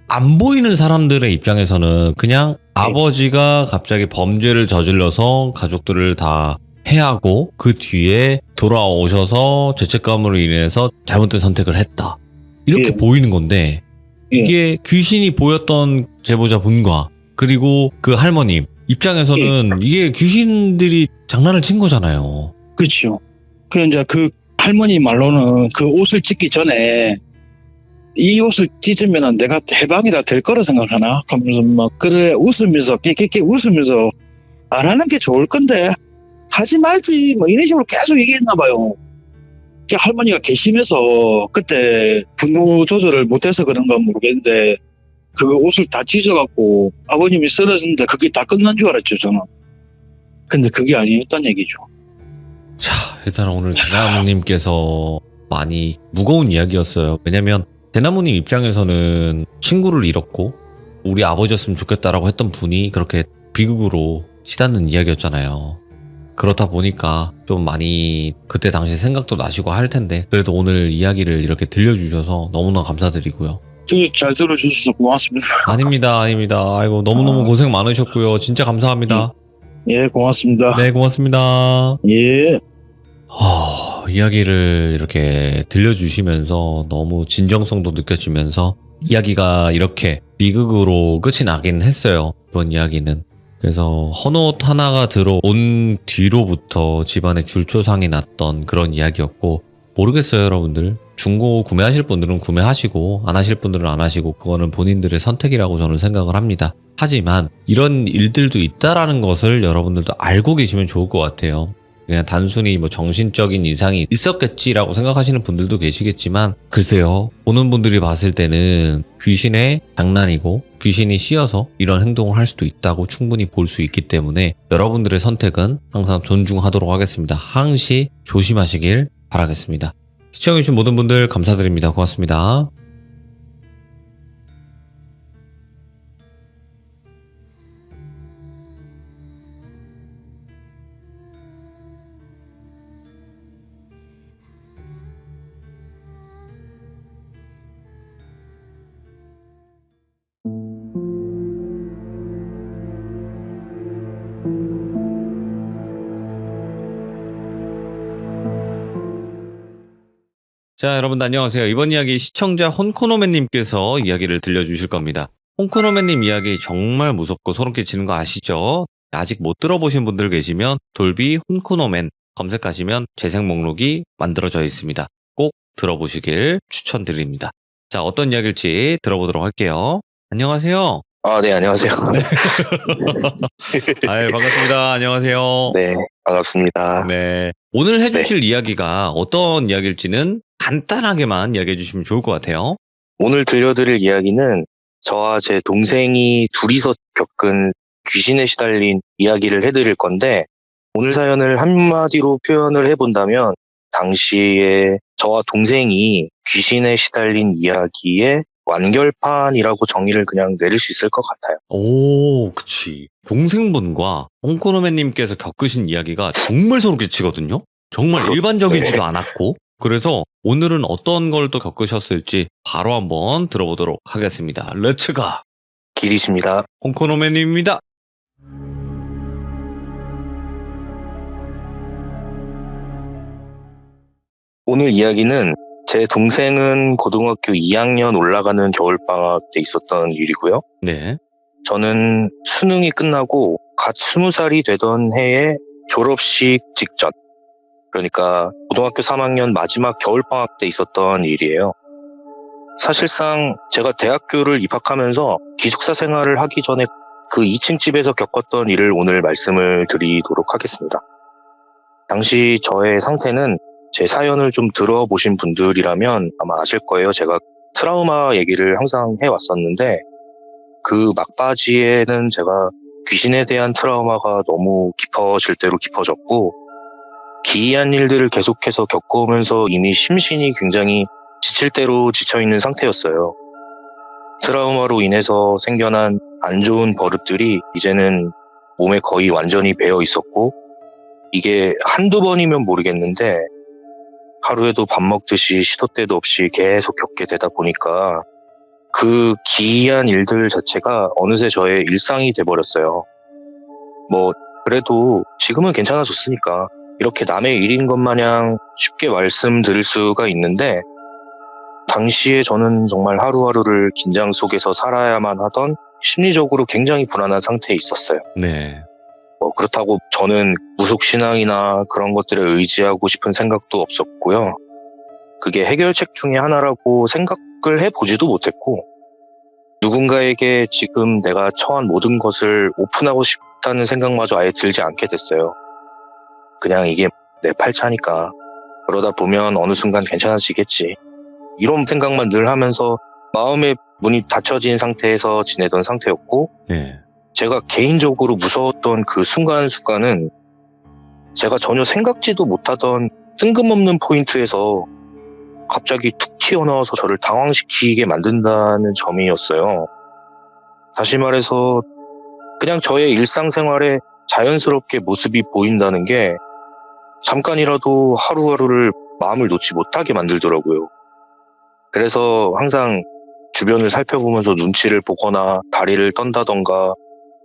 안 보이는 사람들의 입장에서는 그냥 아버지가 갑자기 범죄를 저질러서 가족들을 다 해하고 그 뒤에 돌아오셔서 죄책감으로 인해서 잘못된 선택을 했다. 이렇게 예. 보이는 건데 예. 이게 귀신이 보였던 제보자분과 그리고 그 할머님 입장에서는 이게 귀신들이 장난을 친 거잖아요. 그렇죠. 그 이제 그 할머니 말로는 그 옷을 찢기 전에 이 옷을 찢으면 내가 대방이라 될 거라 생각하나? 하면서 막 그래 웃으면서 깨깨깨 웃으면서 안 하는 게 좋을 건데 하지 말지 뭐 이런 식으로 계속 얘기했나 봐요. 할머니가 괘씸해서 그때 분노 조절을 못해서 그런 건 모르겠는데 그 옷을 다 찢어갖고 아버님이 쓰러졌는데 그게 다 끝난 줄 알았죠, 저는. 근데 그게 아니었단 얘기죠. 자, 일단 오늘 대나무님께서 많이 무거운 이야기였어요. 왜냐면 대나무님 입장에서는 친구를 잃었고 우리 아버지였으면 좋겠다라고 했던 분이 그렇게 비극으로 치닫는 이야기였잖아요. 그렇다 보니까 좀 많이 그때 당시 생각도 나시고 할 텐데 그래도 오늘 이야기를 이렇게 들려주셔서 너무나 감사드리고요. 잘 들어주셔서 고맙습니다. 아닙니다. 아이고 너무너무 고생 많으셨고요. 진짜 감사합니다. 예, 고맙습니다. 네, 고맙습니다. 예. 이야기를 이렇게 들려주시면서 너무 진정성도 느껴지면서 이야기가 이렇게 비극으로 끝이 나긴 했어요. 이번 이야기는. 그래서 헌옷 하나가 들어온 뒤로부터 집안에 줄초상이 났던 그런 이야기였고 모르겠어요, 여러분들. 중고 구매하실 분들은 구매하시고 안 하실 분들은 안 하시고 그거는 본인들의 선택이라고 저는 생각을 합니다. 하지만 이런 일들도 있다라는 것을 여러분들도 알고 계시면 좋을 것 같아요. 그냥 단순히 뭐 정신적인 이상이 있었겠지라고 생각하시는 분들도 계시겠지만 글쎄요, 보는 분들이 봤을 때는 귀신의 장난이고 귀신이 씌어서 이런 행동을 할 수도 있다고 충분히 볼 수 있기 때문에 여러분들의 선택은 항상 존중하도록 하겠습니다. 항시 조심하시길 바라겠습니다. 시청해주신 모든 분들 감사드립니다. 고맙습니다. 자, 여러분들 안녕하세요. 이번 이야기 시청자 혼코노맨님께서 이야기를 들려주실 겁니다. 혼코노맨님 이야기 정말 무섭고 소름 끼치는 거 아시죠? 아직 못 들어보신 분들 계시면 돌비 혼코노맨 검색하시면 재생 목록이 만들어져 있습니다. 꼭 들어보시길 추천드립니다. 자, 어떤 이야기일지 들어보도록 할게요. 안녕하세요. 네, 안녕하세요. 아유, 반갑습니다. 안녕하세요. 네, 반갑습니다. 네. 오늘 해주실 이야기가 어떤 이야기일지는 간단하게만 이야기해 주시면 좋을 것 같아요. 오늘 들려드릴 이야기는 저와 제 동생이 둘이서 겪은 귀신에 시달린 이야기를 해드릴 건데, 오늘 사연을 한마디로 표현을 해본다면 당시에 저와 동생이 귀신에 시달린 이야기의 완결판이라고 정의를 그냥 내릴 수 있을 것 같아요. 오, 그치. 동생분과 홍코노맨님께서 겪으신 이야기가 정말 소름 끼치거든요. 정말 일반적이지도 않았고, 그래서 오늘은 어떤 걸 또 겪으셨을지 바로 한번 들어보도록 하겠습니다. 렛츠가! 길이십니다. 홍코노맨님입니다. 오늘 이야기는 제 동생은 고등학교 2학년 올라가는 겨울방학 때 있었던 일이고요. 네. 저는 수능이 끝나고 갓 20살이 되던 해에 졸업식 직전, 그러니까 고등학교 3학년 마지막 겨울방학 때 있었던 일이에요. 사실상 제가 대학교를 입학하면서 기숙사 생활을 하기 전에 그 2층 집에서 겪었던 일을 오늘 말씀을 드리도록 하겠습니다. 당시 저의 상태는 제 사연을 좀 들어보신 분들이라면 아마 아실 거예요. 제가 트라우마 얘기를 항상 해왔었는데 그 막바지에는 제가 귀신에 대한 트라우마가 너무 깊어질 대로 깊어졌고 기이한 일들을 계속해서 겪어오면서 이미 심신이 굉장히 지칠 대로 지쳐있는 상태였어요. 트라우마로 인해서 생겨난 안 좋은 버릇들이 이제는 몸에 거의 완전히 배어 있었고 이게 한두 번이면 모르겠는데 하루에도 밥 먹듯이 시도 때도 없이 계속 겪게 되다 보니까 그 기이한 일들 자체가 어느새 저의 일상이 돼버렸어요. 뭐 그래도 지금은 괜찮아졌으니까 이렇게 남의 일인 것 마냥 쉽게 말씀드릴 수가 있는데 당시에 저는 정말 하루하루를 긴장 속에서 살아야만 하던 심리적으로 굉장히 불안한 상태에 있었어요. 네. 그렇다고 저는 무속신앙이나 그런 것들에 의지하고 싶은 생각도 없었고요. 그게 해결책 중에 하나라고 생각을 해보지도 못했고 누군가에게 지금 내가 처한 모든 것을 오픈하고 싶다는 생각마저 아예 들지 않게 됐어요. 그냥 이게 내 팔자니까 그러다 보면 어느 순간 괜찮아지겠지. 이런 생각만 늘 하면서 마음의 문이 닫혀진 상태에서 지내던 상태였고 네. 제가 개인적으로 무서웠던 그 순간순간은 제가 전혀 생각지도 못하던 뜬금없는 포인트에서 갑자기 툭 튀어나와서 저를 당황시키게 만든다는 점이었어요. 다시 말해서 그냥 저의 일상생활에 자연스럽게 모습이 보인다는 게 잠깐이라도 하루하루를 마음을 놓지 못하게 만들더라고요. 그래서 항상 주변을 살펴보면서 눈치를 보거나 다리를 떤다던가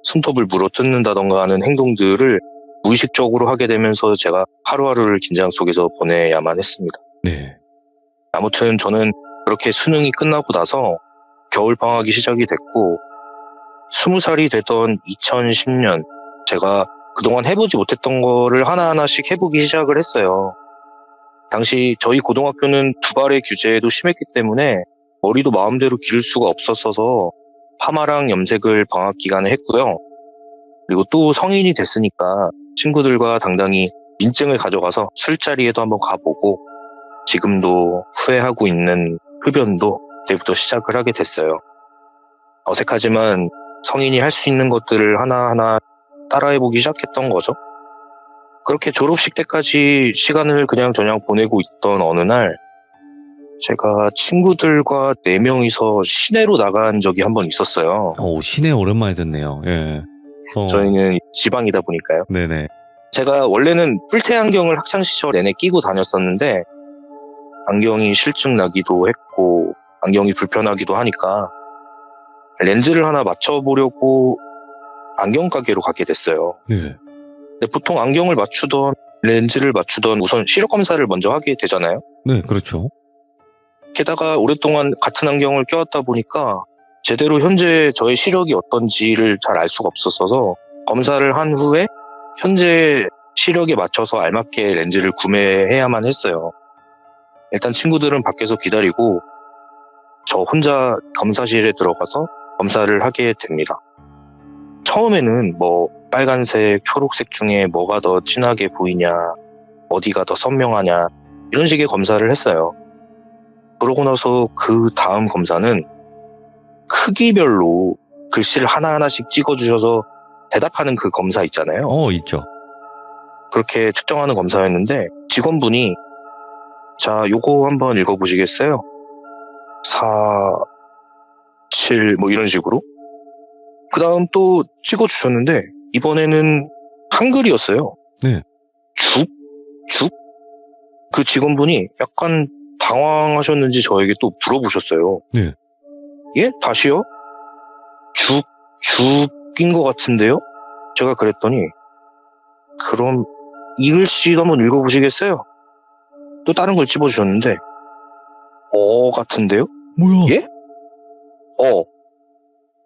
손톱을 물어뜯는다던가 하는 행동들을 무의식적으로 하게 되면서 제가 하루하루를 긴장 속에서 보내야만 했습니다. 네. 아무튼 저는 그렇게 수능이 끝나고 나서 겨울방학이 시작이 됐고 20살이 되던 2010년 제가 그동안 해보지 못했던 거를 하나하나씩 해보기 시작을 했어요. 당시 저희 고등학교는 두발의 규제도 심했기 때문에 머리도 마음대로 기를 수가 없었어서 파마랑 염색을 방학 기간에 했고요. 그리고 또 성인이 됐으니까 친구들과 당당히 민증을 가져가서 술자리에도 한번 가보고 지금도 후회하고 있는 흡연도 그때부터 시작을 하게 됐어요. 어색하지만 성인이 할 수 있는 것들을 하나하나 따라해보기 시작했던 거죠. 그렇게 졸업식 때까지 시간을 그냥저냥 보내고 있던 어느 날 제가 친구들과 4명이서 시내로 나간 적이 한 번 있었어요. 시내 오랜만에 듣네요. 예. 저희는 지방이다 보니까요. 네네. 제가 원래는 뿔테 안경을 학창시절 내내 끼고 다녔었는데 안경이 실증 나기도 했고 안경이 불편하기도 하니까 렌즈를 하나 맞춰보려고 안경 가게로 가게 됐어요. 네. 근데 보통 안경을 맞추던 렌즈를 맞추던 우선 시력 검사를 먼저 하게 되잖아요. 네, 그렇죠. 게다가 오랫동안 같은 안경을 껴왔다 보니까 제대로 현재 저의 시력이 어떤지를 잘 알 수가 없었어서 검사를 한 후에 현재 시력에 맞춰서 알맞게 렌즈를 구매해야만 했어요. 일단 친구들은 밖에서 기다리고 저 혼자 검사실에 들어가서 검사를 하게 됩니다. 처음에는 빨간색, 초록색 중에 뭐가 더 진하게 보이냐, 어디가 더 선명하냐 이런 식의 검사를 했어요. 그러고 나서 그 다음 검사는 크기별로 글씨를 하나하나씩 찍어주셔서 대답하는 그 검사 있잖아요. 있죠. 그렇게 측정하는 검사였는데 직원분이 자, 요거 한번 읽어보시겠어요? 4, 7 이런 식으로. 그 다음 또 찍어주셨는데 이번에는 한글이었어요. 네. 죽? 그 직원분이 약간 당황하셨는지 저에게 또 물어보셨어요. 네. 예? 다시요? 죽인 것 같은데요? 제가 그랬더니 그럼 이 글씨 한번 읽어보시겠어요? 또 다른 걸 집어주셨는데 같은데요? 뭐야? 예?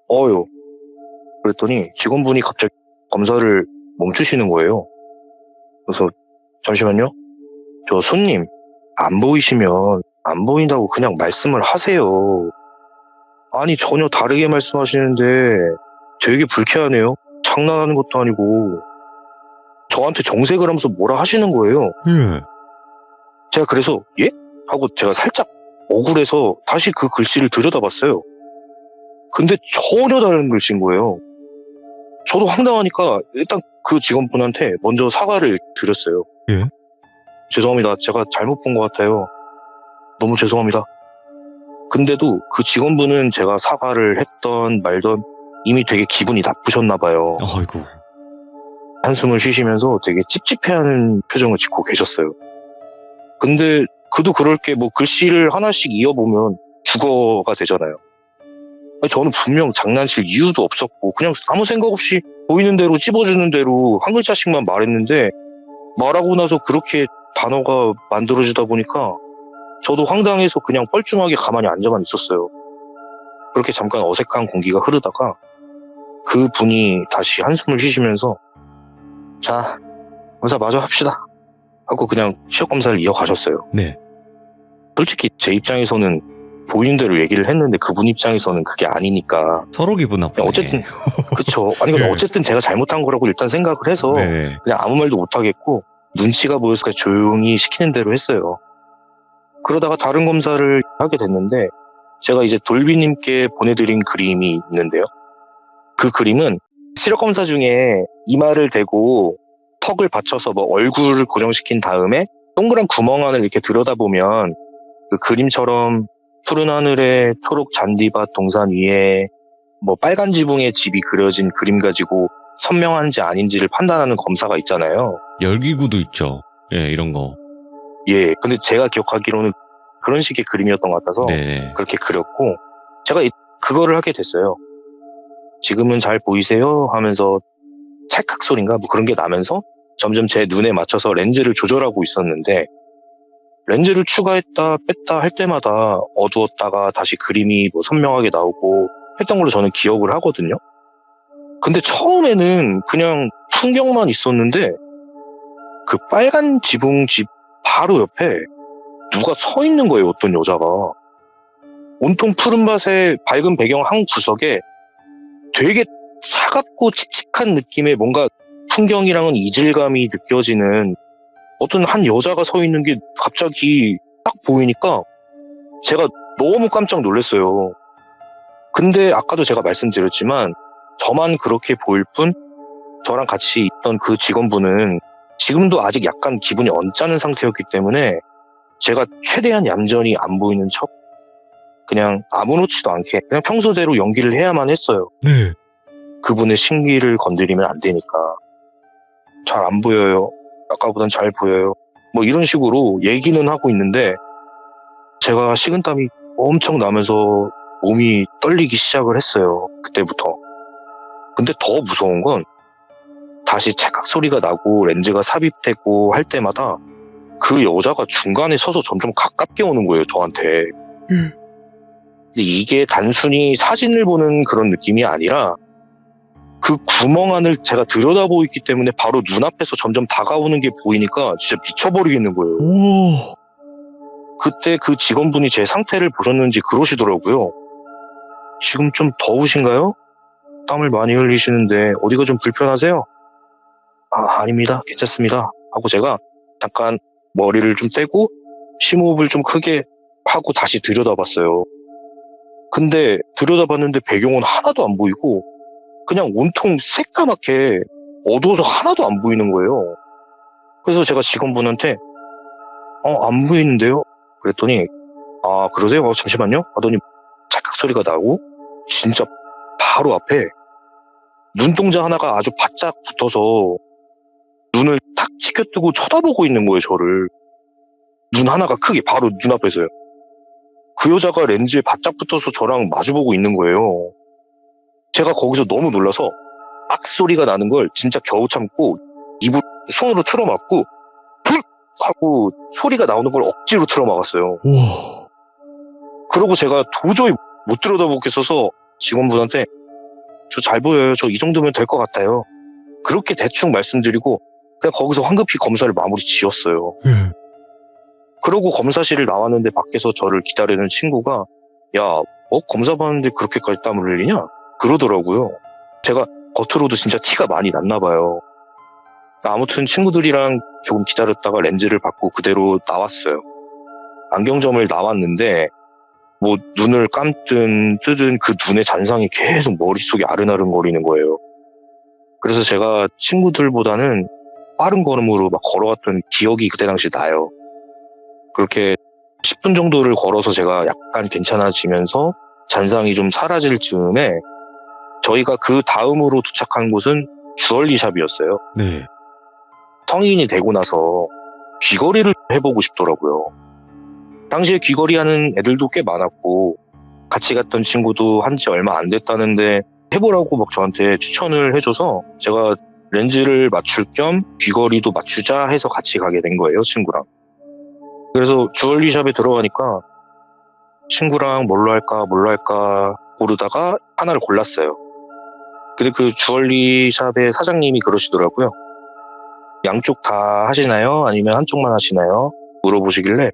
어요. 그랬더니 직원분이 갑자기 검사를 멈추시는 거예요. 그래서 잠시만요. 저 손님 안 보이시면 안 보인다고 그냥 말씀을 하세요. 아니, 전혀 다르게 말씀하시는데 되게 불쾌하네요. 장난하는 것도 아니고. 저한테 정색을 하면서 뭐라 하시는 거예요. 예. 제가 그래서 예? 하고 제가 살짝 억울해서 다시 그 글씨를 들여다봤어요. 근데 전혀 다른 글씨인 거예요. 저도 황당하니까 일단 그 직원분한테 먼저 사과를 드렸어요. 예? 죄송합니다. 제가 잘못 본 것 같아요. 너무 죄송합니다. 근데도 그 직원분은 제가 사과를 했던 말던 이미 되게 기분이 나쁘셨나 봐요. 아이고. 한숨을 쉬시면서 되게 찝찝해하는 표정을 짓고 계셨어요. 근데 그도 그럴 게 뭐 글씨를 하나씩 이어보면 국어가 되잖아요. 아니, 저는 분명 장난칠 이유도 없었고 그냥 아무 생각 없이 보이는 대로 찝어주는 대로 한 글자씩만 말했는데 말하고 나서 그렇게 단어가 만들어지다 보니까 저도 황당해서 그냥 뻘쭘하게 가만히 앉아만 있었어요. 그렇게 잠깐 어색한 공기가 흐르다가 그 분이 다시 한숨을 쉬시면서 자, 검사 마저 합시다 하고 그냥 시력 검사를 이어가셨어요. 네. 솔직히 제 입장에서는 보이는 대로 얘기를 했는데 그분 입장에서는 그게 아니니까 서로 기분 나쁘네. 어쨌든 그쵸. 아니 그럼 네. 어쨌든 제가 잘못한 거라고 일단 생각을 해서 네. 그냥 아무 말도 못 하겠고 눈치가 보여서 조용히 시키는 대로 했어요. 그러다가 다른 검사를 하게 됐는데 제가 이제 돌비님께 보내드린 그림이 있는데요. 그 그림은 시력 검사 중에 이마를 대고 턱을 받쳐서 뭐 얼굴을 고정시킨 다음에 동그란 구멍 안을 이렇게 들여다보면 그 그림처럼 푸른 하늘에 초록 잔디밭 동산 위에 뭐 빨간 지붕의 집이 그려진 그림 가지고 선명한지 아닌지를 판단하는 검사가 있잖아요. 열기구도 있죠. 예, 이런 거. 예, 근데 제가 기억하기로는 그런 식의 그림이었던 것 같아서 네. 그렇게 그렸고 제가 그거를 하게 됐어요. 지금은 잘 보이세요? 하면서 찰칵 소리인가 뭐 그런 게 나면서 점점 제 눈에 맞춰서 렌즈를 조절하고 있었는데 렌즈를 추가했다 뺐다 할 때마다 어두웠다가 다시 그림이 뭐 선명하게 나오고 했던 걸로 저는 기억을 하거든요. 근데 처음에는 그냥 풍경만 있었는데 그 빨간 지붕집 바로 옆에 누가 서 있는 거예요. 어떤 여자가. 온통 푸른밭의 밝은 배경 한 구석에 되게 차갑고 칙칙한 느낌의 뭔가 풍경이랑은 이질감이 느껴지는 어떤 한 여자가 서 있는 게 갑자기 딱 보이니까 제가 너무 깜짝 놀랐어요. 근데 아까도 제가 말씀드렸지만 저만 그렇게 보일 뿐 저랑 같이 있던 그 직원분은 지금도 아직 약간 기분이 언짢은 상태였기 때문에 제가 최대한 얌전히 안 보이는 척 그냥 아무렇지도 않게 그냥 평소대로 연기를 해야만 했어요. 네. 그분의 심기를 건드리면 안 되니까. 잘 안 보여요. 아까보단 잘 보여요. 뭐 이런 식으로 얘기는 하고 있는데 제가 식은땀이 엄청 나면서 몸이 떨리기 시작을 했어요. 그때부터. 근데 더 무서운 건 다시 찰칵 소리가 나고 렌즈가 삽입되고 할 때마다 그 여자가 중간에 서서 점점 가깝게 오는 거예요. 저한테. 근데 이게 단순히 사진을 보는 그런 느낌이 아니라 그 구멍 안을 제가 들여다보고 있기 때문에 바로 눈앞에서 점점 다가오는 게 보이니까 진짜 미쳐버리겠는 거예요. 우와. 그때 그 직원분이 제 상태를 보셨는지 그러시더라고요. 지금 좀 더우신가요? 땀을 많이 흘리시는데 어디가 좀 불편하세요? 아, 아닙니다. 괜찮습니다. 하고 제가 잠깐 머리를 좀 떼고 심호흡을 좀 크게 하고 다시 들여다봤어요. 근데 들여다봤는데 배경은 하나도 안 보이고 그냥 온통 새까맣게 어두워서 하나도 안 보이는 거예요. 그래서 제가 직원분한테 안 보이는데요? 그랬더니 아 그러세요? 잠시만요 하더니 찰칵 소리가 나고 진짜 바로 앞에 눈동자 하나가 아주 바짝 붙어서 눈을 탁 치켜뜨고 쳐다보고 있는 거예요. 저를. 눈 하나가 크게 바로 눈앞에서요. 그 여자가 렌즈에 바짝 붙어서 저랑 마주보고 있는 거예요. 제가 거기서 너무 놀라서 악소리가 나는 걸 진짜 겨우 참고 입을 손으로 틀어막고 훅 하고 소리가 나오는 걸 억지로 틀어막았어요. 우와. 그러고 제가 도저히 못 들여다보겠어서 직원분한테 저 잘 보여요. 저 이 정도면 될 것 같아요. 그렇게 대충 말씀드리고 그냥 거기서 황급히 검사를 마무리 지었어요. 예. 그러고 검사실을 나왔는데 밖에서 저를 기다리는 친구가 야, 검사 받는데 그렇게까지 땀을 흘리냐? 그러더라고요. 제가 겉으로도 진짜 티가 많이 났나 봐요. 아무튼 친구들이랑 조금 기다렸다가 렌즈를 받고 그대로 나왔어요. 안경점을 나왔는데 뭐 눈을 감든 뜨든 그 눈의 잔상이 계속 머릿속에 아른아른거리는 거예요. 그래서 제가 친구들보다는 빠른 걸음으로 막 걸어왔던 기억이 그때 당시 나요. 그렇게 10분 정도를 걸어서 제가 약간 괜찮아지면서 잔상이 좀 사라질 즈음에 저희가 그 다음으로 도착한 곳은 주얼리샵이었어요. 네. 성인이 되고 나서 귀걸이를 해보고 싶더라고요. 당시에 귀걸이 하는 애들도 꽤 많았고 같이 갔던 친구도 한지 얼마 안 됐다는데 해보라고 막 저한테 추천을 해줘서 제가 렌즈를 맞출 겸 귀걸이도 맞추자 해서 같이 가게 된 거예요, 친구랑. 그래서 주얼리샵에 들어가니까 친구랑 뭘로 할까 고르다가 하나를 골랐어요. 근데 그 주얼리샵의 사장님이 그러시더라고요. 양쪽 다 하시나요? 아니면 한쪽만 하시나요? 물어보시길래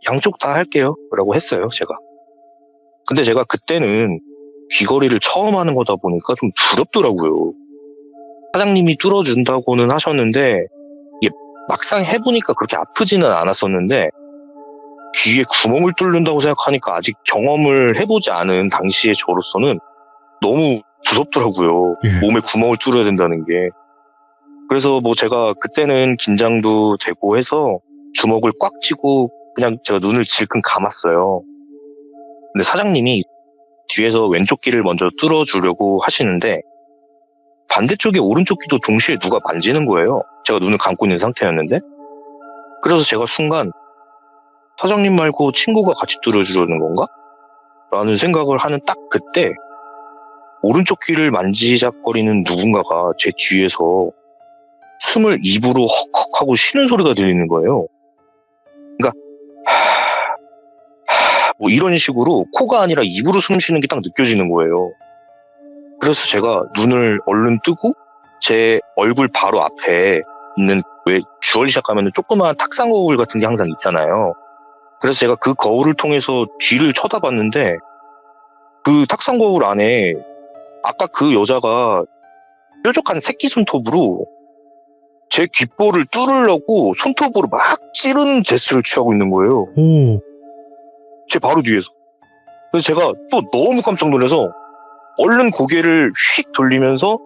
양쪽 다 할게요 라고 했어요, 제가. 근데 제가 그때는 귀걸이를 처음 하는 거다 보니까 좀 두렵더라고요. 사장님이 뚫어준다고는 하셨는데 이게 막상 해보니까 그렇게 아프지는 않았었는데 귀에 구멍을 뚫는다고 생각하니까 아직 경험을 해보지 않은 당시의 저로서는 너무 무섭더라고요. 예. 몸에 구멍을 뚫어야 된다는 게. 그래서 뭐 제가 그때는 긴장도 되고 해서 주먹을 꽉 쥐고 그냥 제가 눈을 질끈 감았어요. 근데 사장님이 뒤에서 왼쪽 귀를 먼저 뚫어주려고 하시는데 반대쪽에 오른쪽 귀도 동시에 누가 만지는 거예요. 제가 눈을 감고 있는 상태였는데. 그래서 제가 순간 사장님 말고 친구가 같이 뚫어주려는 건가? 라는 생각을 하는 딱 그때 오른쪽 귀를 만지작거리는 누군가가 제 뒤에서 숨을 입으로 헉헉하고 쉬는 소리가 들리는 거예요. 그러니까 뭐 이런 식으로 코가 아니라 입으로 숨 쉬는 게 딱 느껴지는 거예요. 그래서 제가 눈을 얼른 뜨고 제 얼굴 바로 앞에 있는 왜 주얼리샵 가면 조그마한 탁상 거울 같은 게 항상 있잖아요. 그래서 제가 그 거울을 통해서 뒤를 쳐다봤는데 그 탁상 거울 안에 아까 그 여자가 뾰족한 새끼 손톱으로 제 귓볼을 뚫으려고 손톱으로 막 찌르는 제스처를 취하고 있는 거예요. 오. 제 바로 뒤에서. 그래서 제가 또 너무 깜짝 놀라서 얼른 고개를 휙 돌리면서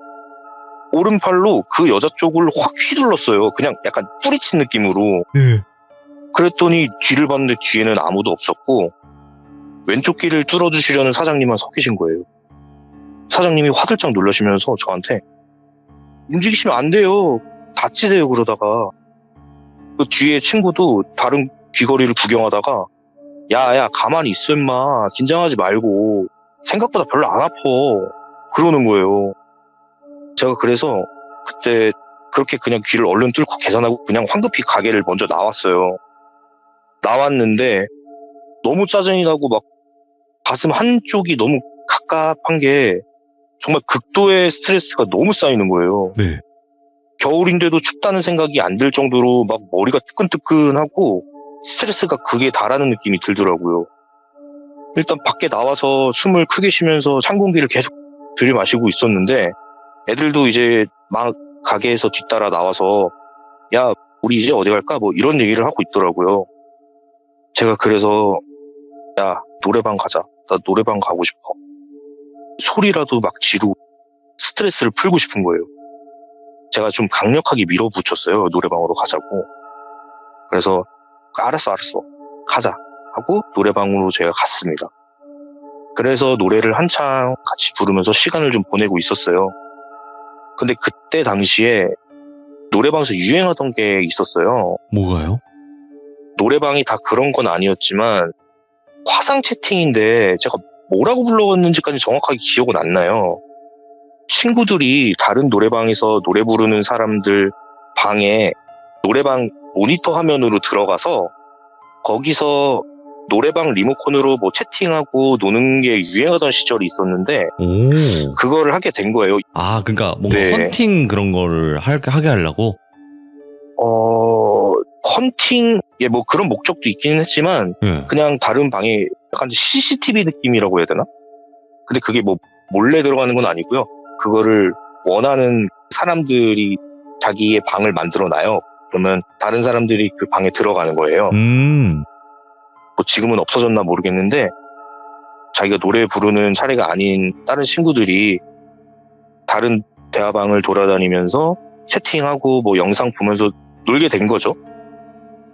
오른팔로 그 여자 쪽을 확 휘둘렀어요. 그냥 약간 뿌리친 느낌으로. 네. 그랬더니 뒤를 봤는데 뒤에는 아무도 없었고 왼쪽 귀를 뚫어주시려는 사장님만 서 계신 거예요. 사장님이 화들짝 놀라시면서 저한테 움직이시면 안 돼요. 다치세요 그러다가 그 뒤에 친구도 다른 귀걸이를 구경하다가 야 가만히 있어 임마 긴장하지 말고 생각보다 별로 안 아파 그러는 거예요. 제가 그래서 그때 그렇게 그냥 귀를 얼른 뚫고 계산하고 그냥 황급히 가게를 먼저 나왔어요. 나왔는데 너무 짜증이 나고 막 가슴 한쪽이 너무 갑갑한 게 정말 극도의 스트레스가 너무 쌓이는 거예요. 네. 겨울인데도 춥다는 생각이 안 들 정도로 막 머리가 뜨끈뜨끈하고 스트레스가 극에 달하는 느낌이 들더라고요. 일단 밖에 나와서 숨을 크게 쉬면서 찬 공기를 계속 들이마시고 있었는데 애들도 이제 막 가게에서 뒤따라 나와서 야 우리 이제 어디 갈까 뭐 이런 얘기를 하고 있더라고요. 제가 그래서 야 노래방 가자. 나 노래방 가고 싶어. 소리라도 막 지르고 스트레스를 풀고 싶은 거예요. 제가 좀 강력하게 밀어붙였어요. 노래방으로 가자고. 그래서 알았어 가자 하고 노래방으로 제가 갔습니다. 그래서 노래를 한창 같이 부르면서 시간을 좀 보내고 있었어요. 근데 그때 당시에 노래방에서 유행하던 게 있었어요. 뭐가요? 노래방이 다 그런 건 아니었지만 화상 채팅인데 제가 뭐라고 불렀는지까지 정확하게 기억은 안 나요. 친구들이 다른 노래방에서 노래 부르는 사람들 방에 노래방 모니터 화면으로 들어가서 거기서 노래방 리모컨으로 뭐 채팅하고 노는 게 유행하던 시절이 있었는데 오. 그거를 하게 된 거예요. 아, 그러니까 뭔가 네. 헌팅 그런 거를 하게 하려고? 헌팅, 뭐 그런 목적도 있기는 했지만, 예. 그냥 다른 방에 약간 CCTV 느낌이라고 해야 되나? 근데 그게 뭐 몰래 들어가는 건 아니고요. 그거를 원하는 사람들이 자기의 방을 만들어 놔요. 그러면 다른 사람들이 그 방에 들어가는 거예요. 뭐 지금은 없어졌나 모르겠는데, 자기가 노래 부르는 차례가 아닌 다른 친구들이 다른 대화방을 돌아다니면서 채팅하고 뭐 영상 보면서 놀게 된 거죠.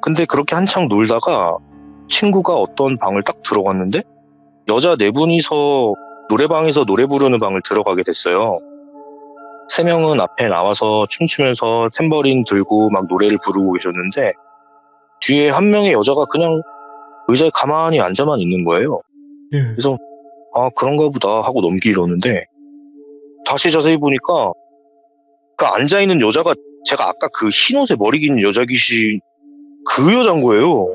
근데 그렇게 한창 놀다가 친구가 어떤 방을 딱 들어갔는데 여자 4분이서 노래방에서 노래 부르는 방을 들어가게 됐어요. 3명은 앞에 나와서 춤추면서 탬버린 들고 막 노래를 부르고 계셨는데 뒤에 한 명의 여자가 그냥 의자에 가만히 앉아만 있는 거예요. 그래서 아 그런가 보다 하고 넘기려는데 다시 자세히 보니까 그 앉아있는 여자가 제가 아까 그 흰옷에 머리 긴 여자 귀신 그 여잔 거예요.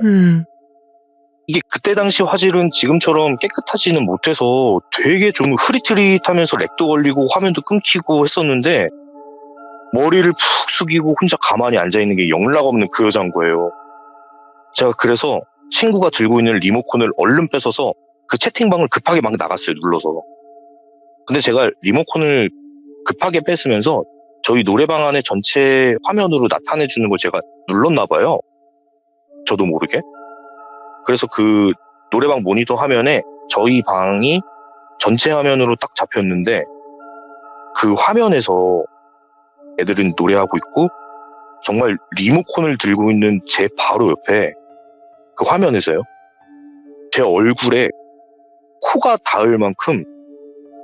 이게 그때 당시 화질은 지금처럼 깨끗하지는 못해서 되게 좀 흐릿흐릿하면서 렉도 걸리고 화면도 끊기고 했었는데 머리를 푹 숙이고 혼자 가만히 앉아있는 게 영락 없는 그 여잔 거예요. 제가 그래서 친구가 들고 있는 리모컨을 얼른 뺏어서 그 채팅방을 급하게 막 나갔어요, 눌러서. 근데 제가 리모컨을 급하게 뺏으면서 저희 노래방 안에 전체 화면으로 나타내주는 걸 제가 눌렀나 봐요. 저도 모르게. 그래서 그 노래방 모니터 화면에 저희 방이 전체 화면으로 딱 잡혔는데 그 화면에서 애들은 노래하고 있고 정말 리모컨을 들고 있는 제 바로 옆에 그 화면에서요. 제 얼굴에 코가 닿을 만큼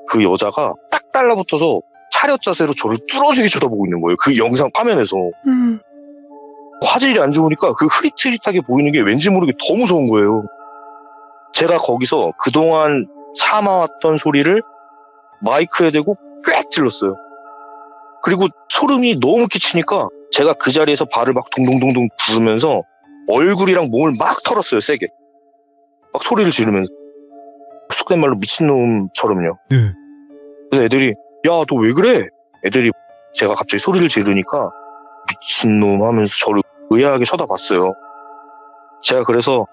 그 여자가 딱 달라붙어서 차렷 자세로 저를 뚫어지게 쳐다보고 있는 거예요. 그 영상 화면에서. 화질이 안 좋으니까 그 흐릿흐릿하게 보이는 게 왠지 모르게 더 무서운 거예요. 제가 거기서 그동안 참아왔던 소리를 마이크에 대고 꽥 질렀어요. 그리고 소름이 너무 끼치니까 제가 그 자리에서 발을 막 동동동동 구르면서 얼굴이랑 몸을 막 털었어요, 세게. 막 소리를 지르면서. 속된 말로 미친놈처럼요. 그래서 애들이 야, 너 왜 그래? 애들이 제가 갑자기 소리를 지르니까 미친놈 하면서 저를 의아하게 쳐다봤어요. 제가 그래서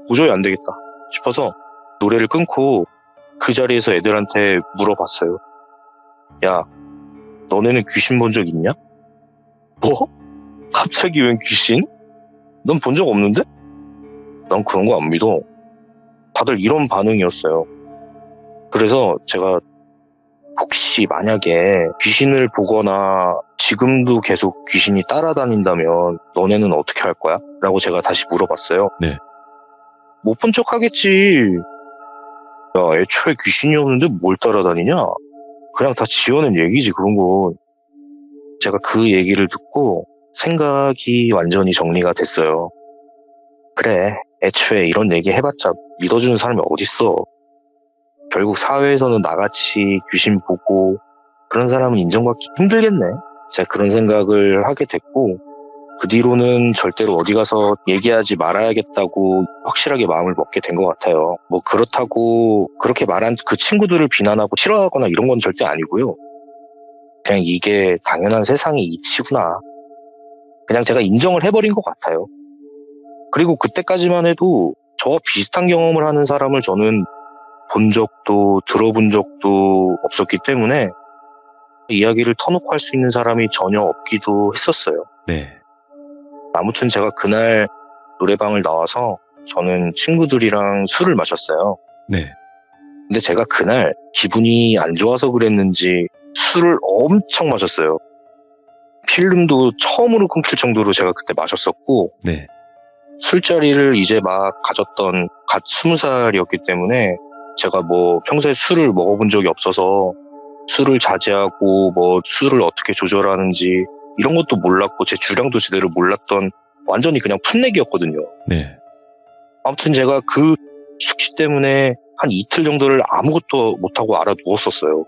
도저히 안 되겠다 싶어서 노래를 끊고 그 자리에서 애들한테 물어봤어요. 야, 너네는 귀신 본 적 있냐? 뭐? 갑자기 웬 귀신? 넌 본 적 없는데? 난 그런 거 안 믿어. 다들 이런 반응이었어요. 그래서 제가 혹시 만약에 귀신을 보거나 지금도 계속 귀신이 따라다닌다면 너네는 어떻게 할 거야? 라고 제가 다시 물어봤어요. 네. 못 본 척 하겠지. 야, 애초에 귀신이 없는데 뭘 따라다니냐? 그냥 다 지어낸 얘기지, 그런 건. 제가 그 얘기를 듣고 생각이 완전히 정리가 됐어요. 그래, 애초에 이런 얘기 해봤자 믿어주는 사람이 어딨어. 결국 사회에서는 나같이 귀신 보고 그런 사람은 인정받기 힘들겠네. 제가 그런 생각을 하게 됐고 그 뒤로는 절대로 어디 가서 얘기하지 말아야겠다고 확실하게 마음을 먹게 된 것 같아요. 뭐 그렇다고 그렇게 말한 그 친구들을 비난하고 싫어하거나 이런 건 절대 아니고요. 그냥 이게 당연한 세상의 이치구나. 그냥 제가 인정을 해버린 것 같아요. 그리고 그때까지만 해도 저와 비슷한 경험을 하는 사람을 저는 본 적도 들어본 적도 없었기 때문에 이야기를 터놓고 할 수 있는 사람이 전혀 없기도 했었어요. 네. 아무튼 제가 그날 노래방을 나와서 저는 친구들이랑 술을 마셨어요. 네. 근데 제가 그날 기분이 안 좋아서 그랬는지 술을 엄청 마셨어요. 필름도 처음으로 끊길 정도로 제가 그때 마셨었고 네. 술자리를 이제 막 가졌던 갓 20살이었기 때문에 제가 뭐 평소에 술을 먹어본 적이 없어서 술을 자제하고 뭐 술을 어떻게 조절하는지 이런 것도 몰랐고 제 주량도 제대로 몰랐던 완전히 그냥 풋내기였거든요. 네. 아무튼 제가 그 숙취 때문에 한 이틀 정도를 아무것도 못하고 알아 누웠었어요.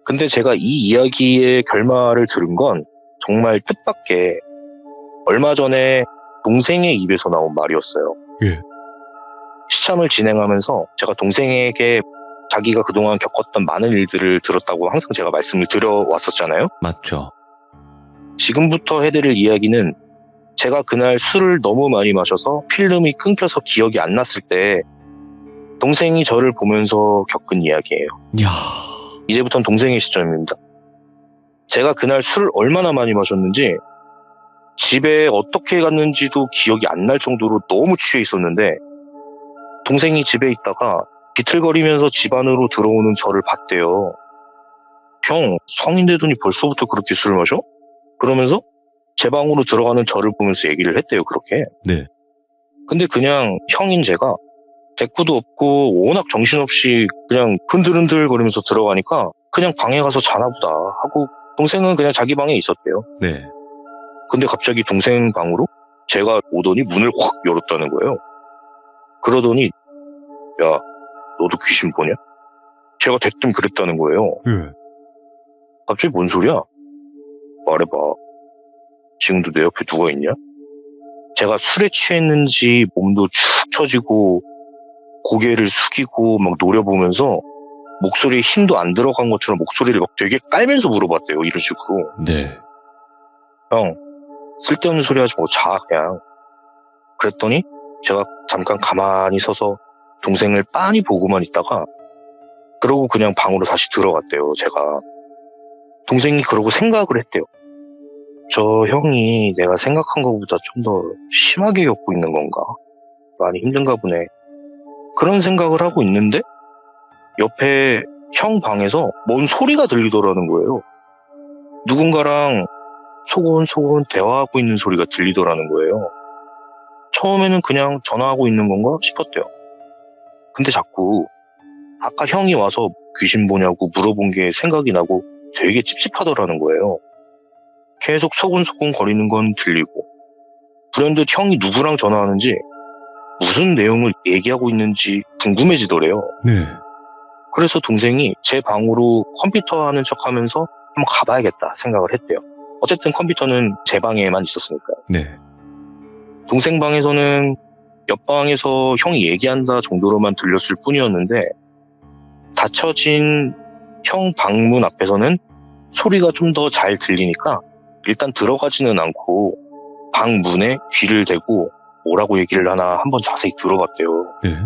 근데 제가 이 이야기의 결말을 들은 건 정말 뜻밖의 얼마 전에 동생의 입에서 나온 말이었어요. 예. 시참을 진행하면서 제가 동생에게 자기가 그동안 겪었던 많은 일들을 들었다고 항상 제가 말씀을 드려왔었잖아요. 맞죠. 지금부터 해드릴 이야기는 제가 그날 술을 너무 많이 마셔서 필름이 끊겨서 기억이 안 났을 때 동생이 저를 보면서 겪은 이야기예요. 야, 이제부터는 동생의 시점입니다. 제가 그날 술을 얼마나 많이 마셨는지 집에 어떻게 갔는지도 기억이 안 날 정도로 너무 취해 있었는데 동생이 집에 있다가 비틀거리면서 집 안으로 들어오는 저를 봤대요. 형, 성인 되더니 벌써부터 그렇게 술을 마셔? 그러면서 제 방으로 들어가는 저를 보면서 얘기를 했대요, 그렇게. 네. 근데 그냥 형인 제가 대꾸도 없고 워낙 정신없이 그냥 흔들흔들 거리면서 들어가니까 그냥 방에 가서 자나보다 하고 동생은 그냥 자기 방에 있었대요. 네. 근데 갑자기 동생 방으로 제가 오더니 문을 확 열었다는 거예요. 그러더니 야, 너도 귀신 보냐? 제가 대뜸 그랬다는 거예요. 예. 갑자기 뭔 소리야? 말해봐. 지금도 내 옆에 누가 있냐? 제가 술에 취했는지 몸도 축 처지고 고개를 숙이고 막 노려보면서 목소리에 힘도 안 들어간 것처럼 목소리를 막 되게 깔면서 물어봤대요. 이런 식으로. 네. 형, 쓸데없는 소리 하지 말고 자, 그냥. 그랬더니 제가 잠깐 가만히 서서 동생을 빤히 보고만 있다가 그러고 그냥 방으로 다시 들어갔대요, 제가. 동생이 그러고 생각을 했대요. 저 형이 내가 생각한 것보다 좀 더 심하게 겪고 있는 건가? 많이 힘든가 보네. 그런 생각을 하고 있는데 옆에 형 방에서 뭔 소리가 들리더라는 거예요. 누군가랑 소곤소곤 대화하고 있는 소리가 들리더라는 거예요. 처음에는 그냥 전화하고 있는 건가 싶었대요. 근데 자꾸 아까 형이 와서 귀신 보냐고 물어본 게 생각이 나고 되게 찝찝하더라는 거예요. 계속 소곤소곤 거리는 건 들리고 불현듯 형이 누구랑 전화하는지 무슨 내용을 얘기하고 있는지 궁금해지더래요. 네. 그래서 동생이 제 방으로 컴퓨터 하는 척 하면서 한번 가봐야겠다 생각을 했대요. 어쨌든 컴퓨터는 제 방에만 있었으니까요. 네. 동생 방에서는 옆방에서 형이 얘기한다 정도로만 들렸을 뿐이었는데 닫혀진 형 방문 앞에서는 소리가 좀 더 잘 들리니까 일단 들어가지는 않고 방 문에 귀를 대고 뭐라고 얘기를 하나 한번 자세히 들어봤대요. 네.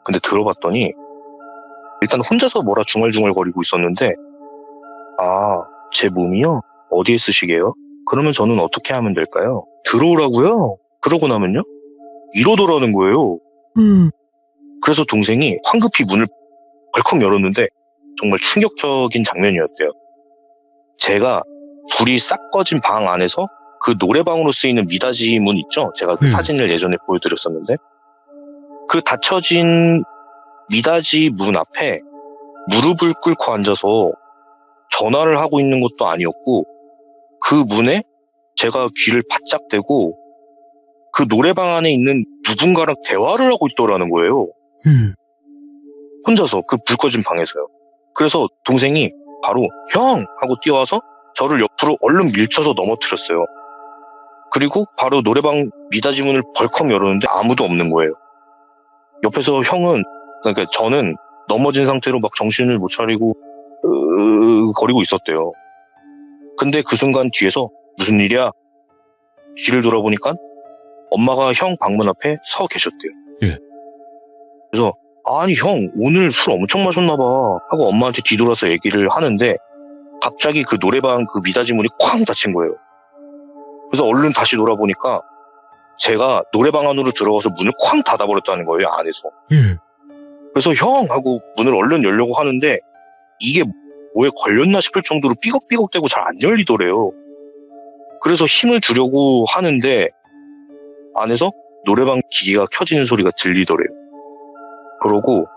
근데 들어봤더니 일단 혼자서 뭐라 중얼중얼거리고 있었는데 아, 제 몸이요? 어디에 쓰시게요? 그러면 저는 어떻게 하면 될까요? 들어오라고요? 그러고 나면요? 이러더라는 거예요. 그래서 동생이 황급히 문을 벌컥 열었는데 정말 충격적인 장면이었대요. 제가 불이 싹 꺼진 방 안에서 그 노래방으로 쓰이는 미닫이 문 있죠? 제가 그 사진을 예전에 보여드렸었는데 그 닫혀진 미닫이 문 앞에 무릎을 꿇고 앉아서 전화를 하고 있는 것도 아니었고 그 문에 제가 귀를 바짝 대고 그 노래방 안에 있는 누군가랑 대화를 하고 있더라는 거예요. 혼자서 그 불 꺼진 방에서요. 그래서 동생이 바로 형! 하고 뛰어와서 저를 옆으로 얼른 밀쳐서 넘어뜨렸어요. 그리고 바로 노래방 미닫이 문을 벌컥 열었는데 아무도 없는 거예요. 옆에서 형은, 그러니까 저는 넘어진 상태로 막 정신을 못 차리고 거리고 있었대요. 근데 그 순간 뒤에서 무슨 일이야? 뒤를 돌아보니까 엄마가 형 방문 앞에 서 계셨대요. 예. 그래서 아니 형 오늘 술 엄청 마셨나 봐 하고 엄마한테 뒤돌아서 얘기를 하는데 갑자기 그 노래방 그 미닫이 문이 쾅 닫힌 거예요. 그래서 얼른 다시 돌아보니까 제가 노래방 안으로 들어가서 문을 쾅 닫아버렸다는 거예요, 안에서. 예. 그래서 형 하고 문을 얼른 열려고 하는데 이게 뭐에 걸렸나 싶을 정도로 삐걱삐걱대고 잘 안 열리더래요. 그래서 힘을 주려고 하는데 안에서 노래방 기계가 켜지는 소리가 들리더래요. 그러고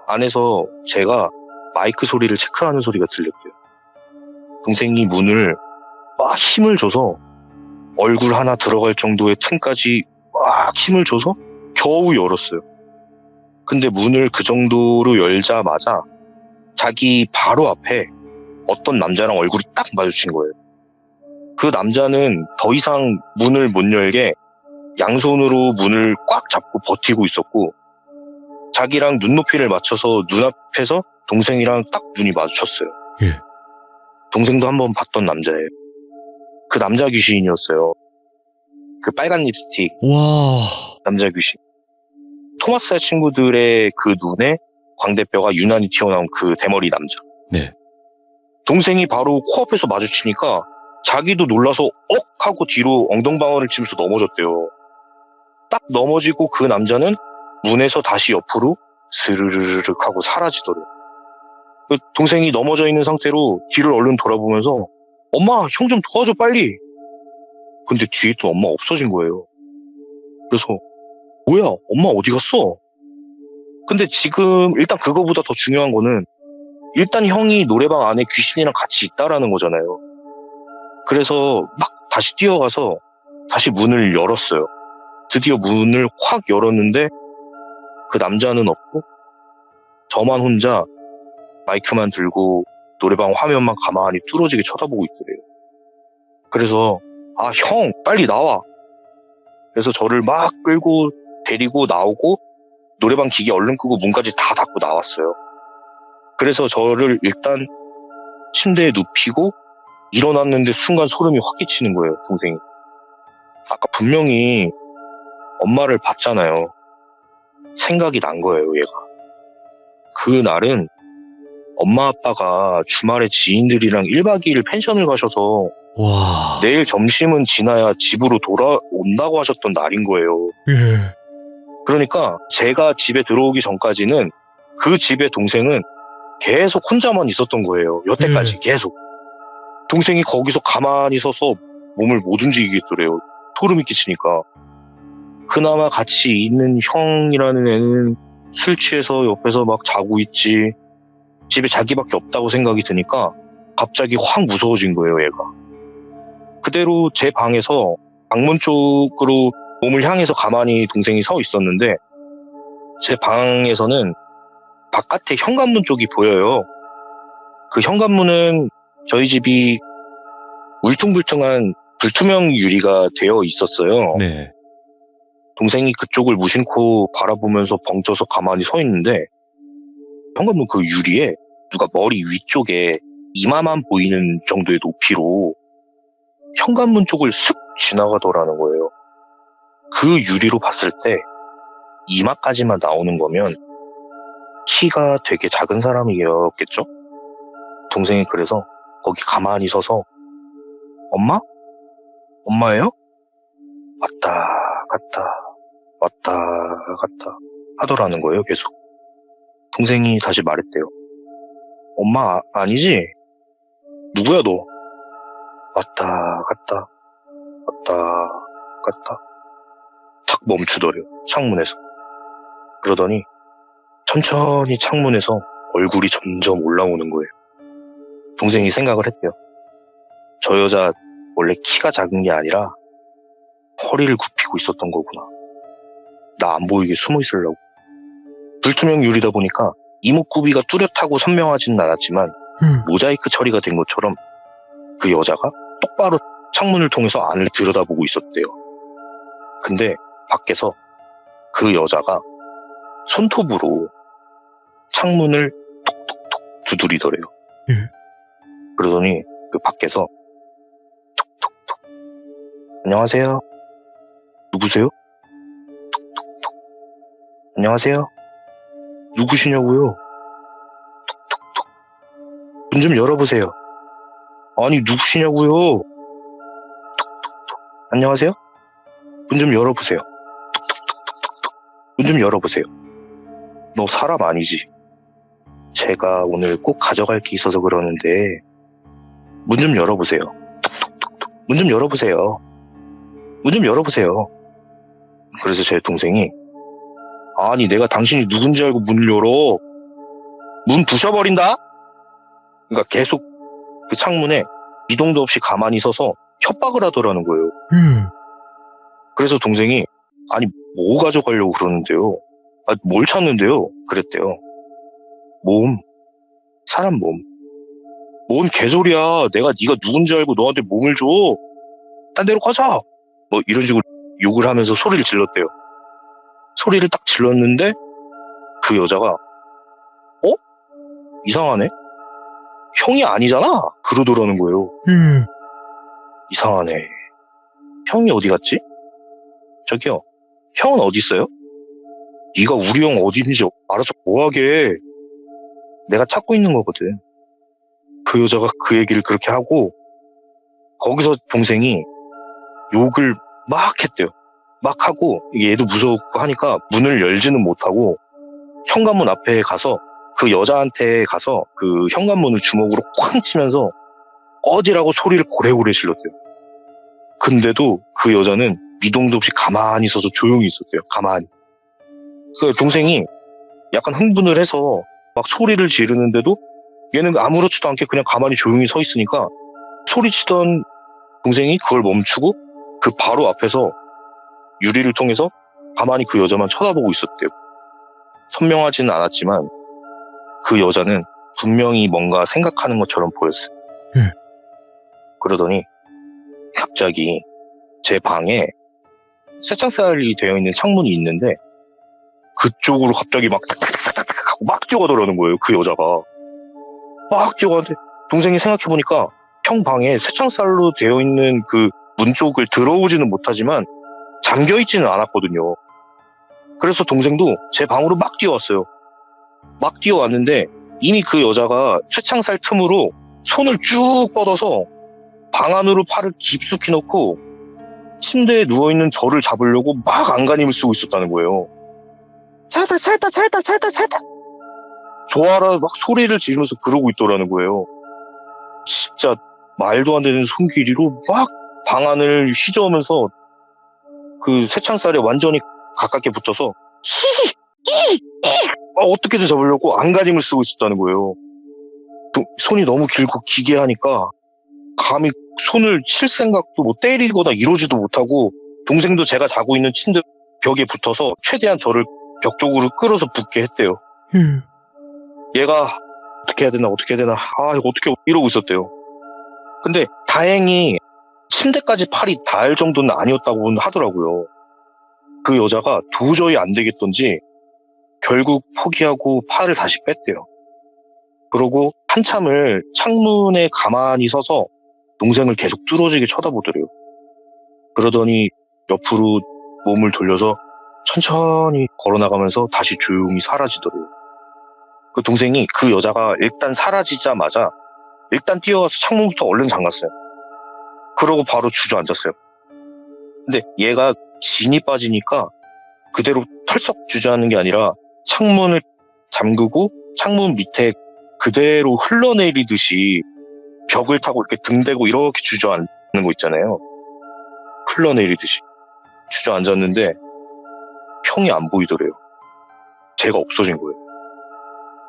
안에서 제가 마이크 소리를 체크하는 소리가 들렸대요. 동생이 문을 막 힘을 줘서 얼굴 하나 들어갈 정도의 틈까지 막 힘을 줘서 겨우 열었어요. 근데 문을 그 정도로 열자마자 자기 바로 앞에 어떤 남자랑 얼굴이 딱 마주친 거예요. 그 남자는 더 이상 문을 못 열게 양손으로 문을 꽉 잡고 버티고 있었고 자기랑 눈높이를 맞춰서 눈앞에서 동생이랑 딱 눈이 마주쳤어요. 예. 동생도 한번 봤던 남자예요. 그 남자 귀신이었어요. 그 빨간 립스틱 와. 남자 귀신. 토마스의 친구들의 그 눈에 광대뼈가 유난히 튀어나온 그 대머리 남자. 네. 동생이 바로 코앞에서 마주치니까 자기도 놀라서 억 하고 뒤로 엉덩방아를 치면서 넘어졌대요. 딱 넘어지고 그 남자는 문에서 다시 옆으로 스르르륵 하고 사라지더래요. 그 동생이 넘어져 있는 상태로 뒤를 얼른 돌아보면서 엄마, 형 좀 도와줘 빨리. 근데 뒤에 또 엄마 없어진 거예요. 그래서 뭐야, 엄마 어디 갔어? 근데 지금 일단 그거보다 더 중요한 거는 일단 형이 노래방 안에 귀신이랑 같이 있다라는 거잖아요. 그래서 막 다시 뛰어가서 다시 문을 열었어요. 드디어 문을 확 열었는데 그 남자는 없고 저만 혼자 마이크만 들고 노래방 화면만 가만히 뚫어지게 쳐다보고 있더래요. 그래서 아, 형 빨리 나와. 그래서 저를 막 끌고 데리고 나오고 노래방 기계 얼른 끄고 문까지 다 닫고 나왔어요. 그래서 저를 일단 침대에 눕히고 일어났는데 순간 소름이 확 끼치는 거예요, 동생이. 아까 분명히 엄마를 봤잖아요. 생각이 난 거예요, 얘가. 그날은 엄마 아빠가 주말에 지인들이랑 1박 2일 펜션을 가셔서 와. 내일 점심은 지나야 집으로 돌아온다고 하셨던 날인 거예요. 예. 그러니까 제가 집에 들어오기 전까지는 그 집의 동생은 계속 혼자만 있었던 거예요. 여태까지 계속. 동생이 거기서 가만히 서서 몸을 못 움직이겠더래요. 소름이 끼치니까. 그나마 같이 있는 형이라는 애는 술 취해서 옆에서 막 자고 있지. 집에 자기밖에 없다고 생각이 드니까 갑자기 확 무서워진 거예요, 얘가. 그대로 제 방에서 방문 쪽으로 몸을 향해서 가만히 동생이 서 있었는데 제 방에서는 바깥에 현관문 쪽이 보여요. 그 현관문은 저희 집이 울퉁불퉁한 불투명 유리가 되어 있었어요. 네. 동생이 그쪽을 무심코 바라보면서 벙쪄서 가만히 서 있는데 현관문 그 유리에 누가 머리 위쪽에 이마만 보이는 정도의 높이로 현관문 쪽을 슥 지나가더라는 거예요. 그 유리로 봤을 때 이마까지만 나오는 거면 키가 되게 작은 사람이었겠죠? 동생이 그래서 거기 가만히 서서 엄마? 엄마예요? 왔다 갔다 왔다 갔다 하더라는 거예요, 계속. 동생이 다시 말했대요. 엄마 아니지? 누구야 너? 왔다 갔다 왔다 갔다 탁 멈추더래요, 창문에서. 그러더니 천천히 창문에서 얼굴이 점점 올라오는 거예요. 동생이 생각을 했대요. 저 여자 원래 키가 작은 게 아니라 허리를 굽히고 있었던 거구나. 나 안 보이게 숨어 있으려고. 불투명 유리다 보니까 이목구비가 뚜렷하고 선명하지는 않았지만 모자이크 처리가 된 것처럼 그 여자가 똑바로 창문을 통해서 안을 들여다보고 있었대요. 근데 밖에서 그 여자가 손톱으로 창문을 톡톡톡 두드리더래요. 그러더니 그 밖에서 톡톡톡 안녕하세요. 누구세요? 톡톡톡 안녕하세요. 누구시냐고요? 톡톡톡 문 좀 열어보세요. 아니 누구시냐고요? 톡톡톡 안녕하세요. 문 좀 열어보세요. 톡톡톡톡톡 문 좀 열어보세요. 너 사람 아니지? 제가 오늘 꼭 가져갈 게 있어서 그러는데 문 좀 열어보세요. 톡톡톡톡 문 좀 열어보세요. 문 좀 열어보세요. 그래서 제 동생이 아니 내가 당신이 누군지 알고 문을 열어. 문 부셔버린다? 그러니까 계속 그 창문에 미동도 없이 가만히 서서 협박을 하더라는 거예요. 그래서 동생이 아니 뭐 가져가려고 그러는데요? 아, 뭘 찾는데요? 그랬대요. 몸. 사람 몸. 뭔 개소리야. 내가 네가 누군지 알고 너한테 몸을 줘. 딴 데로 가자. 뭐 이런 식으로 욕을 하면서 소리를 질렀대요. 소리를 딱 질렀는데 그 여자가 이상하네? 형이 아니잖아. 그러더라는 거예요. 이상하네. 형이 어디 갔지? 저기요, 형은 어디 있어요? 네가 우리 형 어디 있는지 알아서 뭐하게. 내가 찾고 있는 거거든. 그 여자가 그 얘기를 그렇게 하고 거기서 동생이 욕을 막 했대요. 막 하고 이게 얘도 무섭고 하니까 문을 열지는 못하고 현관문 앞에 가서 그 여자한테 가서 그 현관문을 주먹으로 쾅 치면서 꺼지라고 소리를 고래고래 질렀대요. 근데도 그 여자는 미동도 없이 가만히 서서 조용히 있었대요. 가만히. 그 동생이 약간 흥분을 해서 막 소리를 지르는데도 얘는 아무렇지도 않게 그냥 가만히 조용히 서 있으니까 소리치던 동생이 그걸 멈추고 그 바로 앞에서 유리를 통해서 가만히 그 여자만 쳐다보고 있었대요. 선명하지는 않았지만 그 여자는 분명히 뭔가 생각하는 것처럼 보였어요. 그러더니 갑자기 제 방에 쇠창살이 되어 있는 창문이 있는데 그쪽으로 갑자기 막 탁탁탁탁탁 하고 막 뛰어가더라는 거예요. 그 여자가 막 뛰어가는데 동생이 생각해보니까 형 방에 쇠창살로 되어 있는 그 문 쪽을 들어오지는 못하지만 잠겨있지는 않았거든요. 그래서 동생도 제 방으로 막 뛰어왔어요. 막 뛰어왔는데 이미 그 여자가 쇠창살 틈으로 손을 쭉 뻗어서 방 안으로 팔을 깊숙이 넣고 침대에 누워있는 저를 잡으려고 막 안간힘을 쓰고 있었다는 거예요. 찾았다 찾았다 찾았다 찾았다 찾았다 저하라 막 소리를 지르면서 그러고 있더라는 거예요. 진짜 말도 안 되는 손길이로 막 방 안을 휘저으면서 그 쇠창살에 완전히 가깝게 붙어서 어떻게든 잡으려고 안간힘을 쓰고 있었다는 거예요. 손이 너무 길고 기괴하니까 감히 손을 칠 생각도 뭐 때리거나 이러지도 못하고 동생도 제가 자고 있는 침대 벽에 붙어서 최대한 저를 벽 쪽으로 끌어서 붙게 했대요. 얘가 어떻게 해야 되나 이거 어떻게 이러고 있었대요. 근데 다행히 침대까지 팔이 닿을 정도는 아니었다고 하더라고요. 그 여자가 도저히 안 되겠던지 결국 포기하고 팔을 다시 뺐대요. 그러고 한참을 창문에 가만히 서서 동생을 계속 뚫어지게 쳐다보더래요. 그러더니 옆으로 몸을 돌려서 천천히 걸어나가면서 다시 조용히 사라지더래요. 그 동생이 그 여자가 일단 사라지자마자 일단 뛰어가서 창문부터 얼른 잠갔어요. 그러고 바로 주저앉았어요. 근데 얘가 진이 빠지니까 그대로 털썩 주저앉는 게 아니라 창문을 잠그고 창문 밑에 그대로 흘러내리듯이 벽을 타고 이렇게 등대고 이렇게 주저앉는 거 있잖아요. 흘러내리듯이 주저앉았는데 형이 안 보이더래요. 제가 없어진 거예요.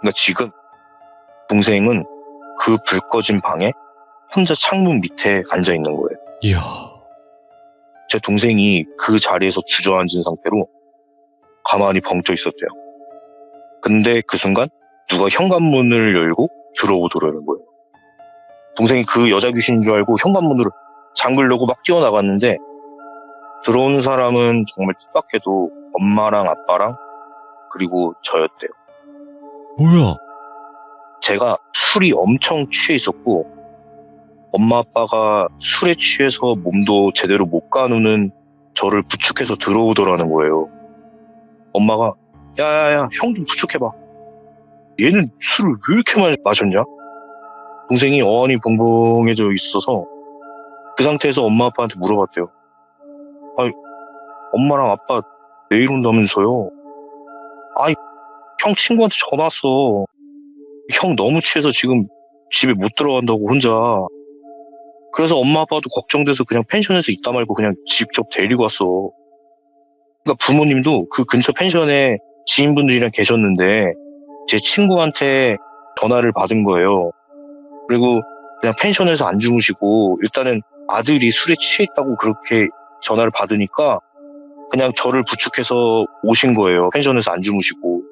그러니까 지금 동생은 그 불 꺼진 방에 혼자 창문 밑에 앉아 있는 거예요. 이야. 제 동생이 그 자리에서 주저앉은 상태로 가만히 벙쪄 있었대요. 근데 그 순간 누가 현관문을 열고 들어오더라는 거예요. 동생이 그 여자 귀신인 줄 알고 현관문으로 잠그려고 막 뛰어나갔는데 들어온 사람은 정말 뜻밖에도 엄마랑 아빠랑 그리고 저였대요. 뭐야? 제가 술이 엄청 취해 있었고 엄마 아빠가 술에 취해서 몸도 제대로 못 가누는 저를 부축해서 들어오더라는 거예요. 엄마가 야야야 형 좀 부축해봐. 얘는 술을 왜 이렇게 많이 마셨냐? 동생이 어안이 벙벙해져 있어서 그 상태에서 엄마 아빠한테 물어봤대요. 아니 엄마랑 아빠 내일 온다면서요? 아이 형 친구한테 전화 왔어. 형 너무 취해서 지금 집에 못 들어간다고 혼자. 그래서 엄마 아빠도 걱정돼서 그냥 펜션에서 있다 말고 그냥 직접 데리고 왔어. 그러니까 부모님도 그 근처 펜션에 지인분들이랑 계셨는데 제 친구한테 전화를 받은 거예요. 그리고 그냥 펜션에서 안 주무시고 일단은 아들이 술에 취해 있다고 그렇게 전화를 받으니까 그냥 저를 부축해서 오신 거예요. 펜션에서 안 주무시고.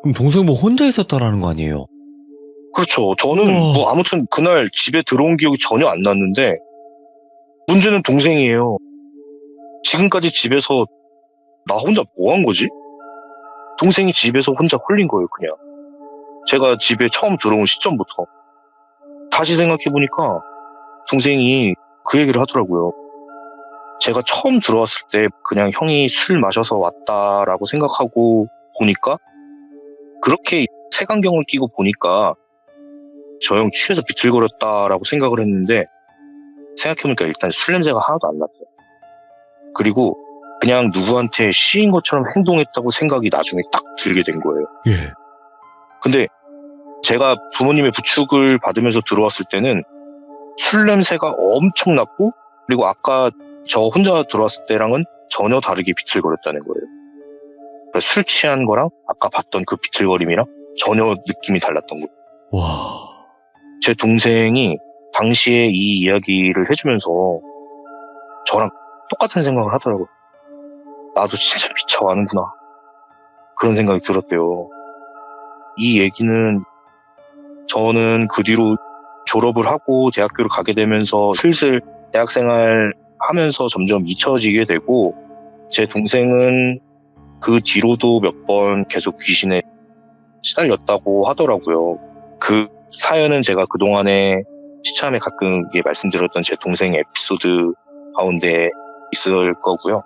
그럼 동생 뭐 혼자 있었다라는 거 아니에요? 그렇죠. 저는 뭐 아무튼 그날 집에 들어온 기억이 전혀 안 났는데 문제는 동생이에요. 지금까지 집에서 나 혼자 뭐 한 거지? 동생이 집에서 혼자 홀린 거예요, 그냥. 제가 집에 처음 들어온 시점부터. 다시 생각해보니까 동생이 그 얘기를 하더라고요. 제가 처음 들어왔을 때 그냥 형이 술 마셔서 왔다라고 생각하고 보니까 그렇게 색안경을 끼고 보니까 저 형 취해서 비틀거렸다라고 생각을 했는데 생각해보니까 일단 술 냄새가 하나도 안 났어요. 그리고 그냥 누구한테 시인 것처럼 행동했다고 생각이 나중에 딱 들게 된 거예요. 예. 근데 제가 부모님의 부축을 받으면서 들어왔을 때는 술 냄새가 엄청 났고 그리고 아까 저 혼자 들어왔을 때랑은 전혀 다르게 비틀거렸다는 거예요. 그러니까 술 취한 거랑 아까 봤던 그 비틀거림이랑 전혀 느낌이 달랐던 거예요. 와. 제 동생이 당시에 이 이야기를 해주면서 저랑 똑같은 생각을 하더라고요. 나도 진짜 미쳐가는구나. 그런 생각이 들었대요. 이 얘기는 저는 그 뒤로 졸업을 하고 대학교를 가게 되면서 슬슬 대학생활 하면서 점점 잊혀지게 되고 제 동생은 그 뒤로도 몇 번 계속 귀신에 시달렸다고 하더라고요. 그 사연은 제가 그동안에 시참에 가끔 말씀드렸던 제 동생의 에피소드 가운데 있을 거고요.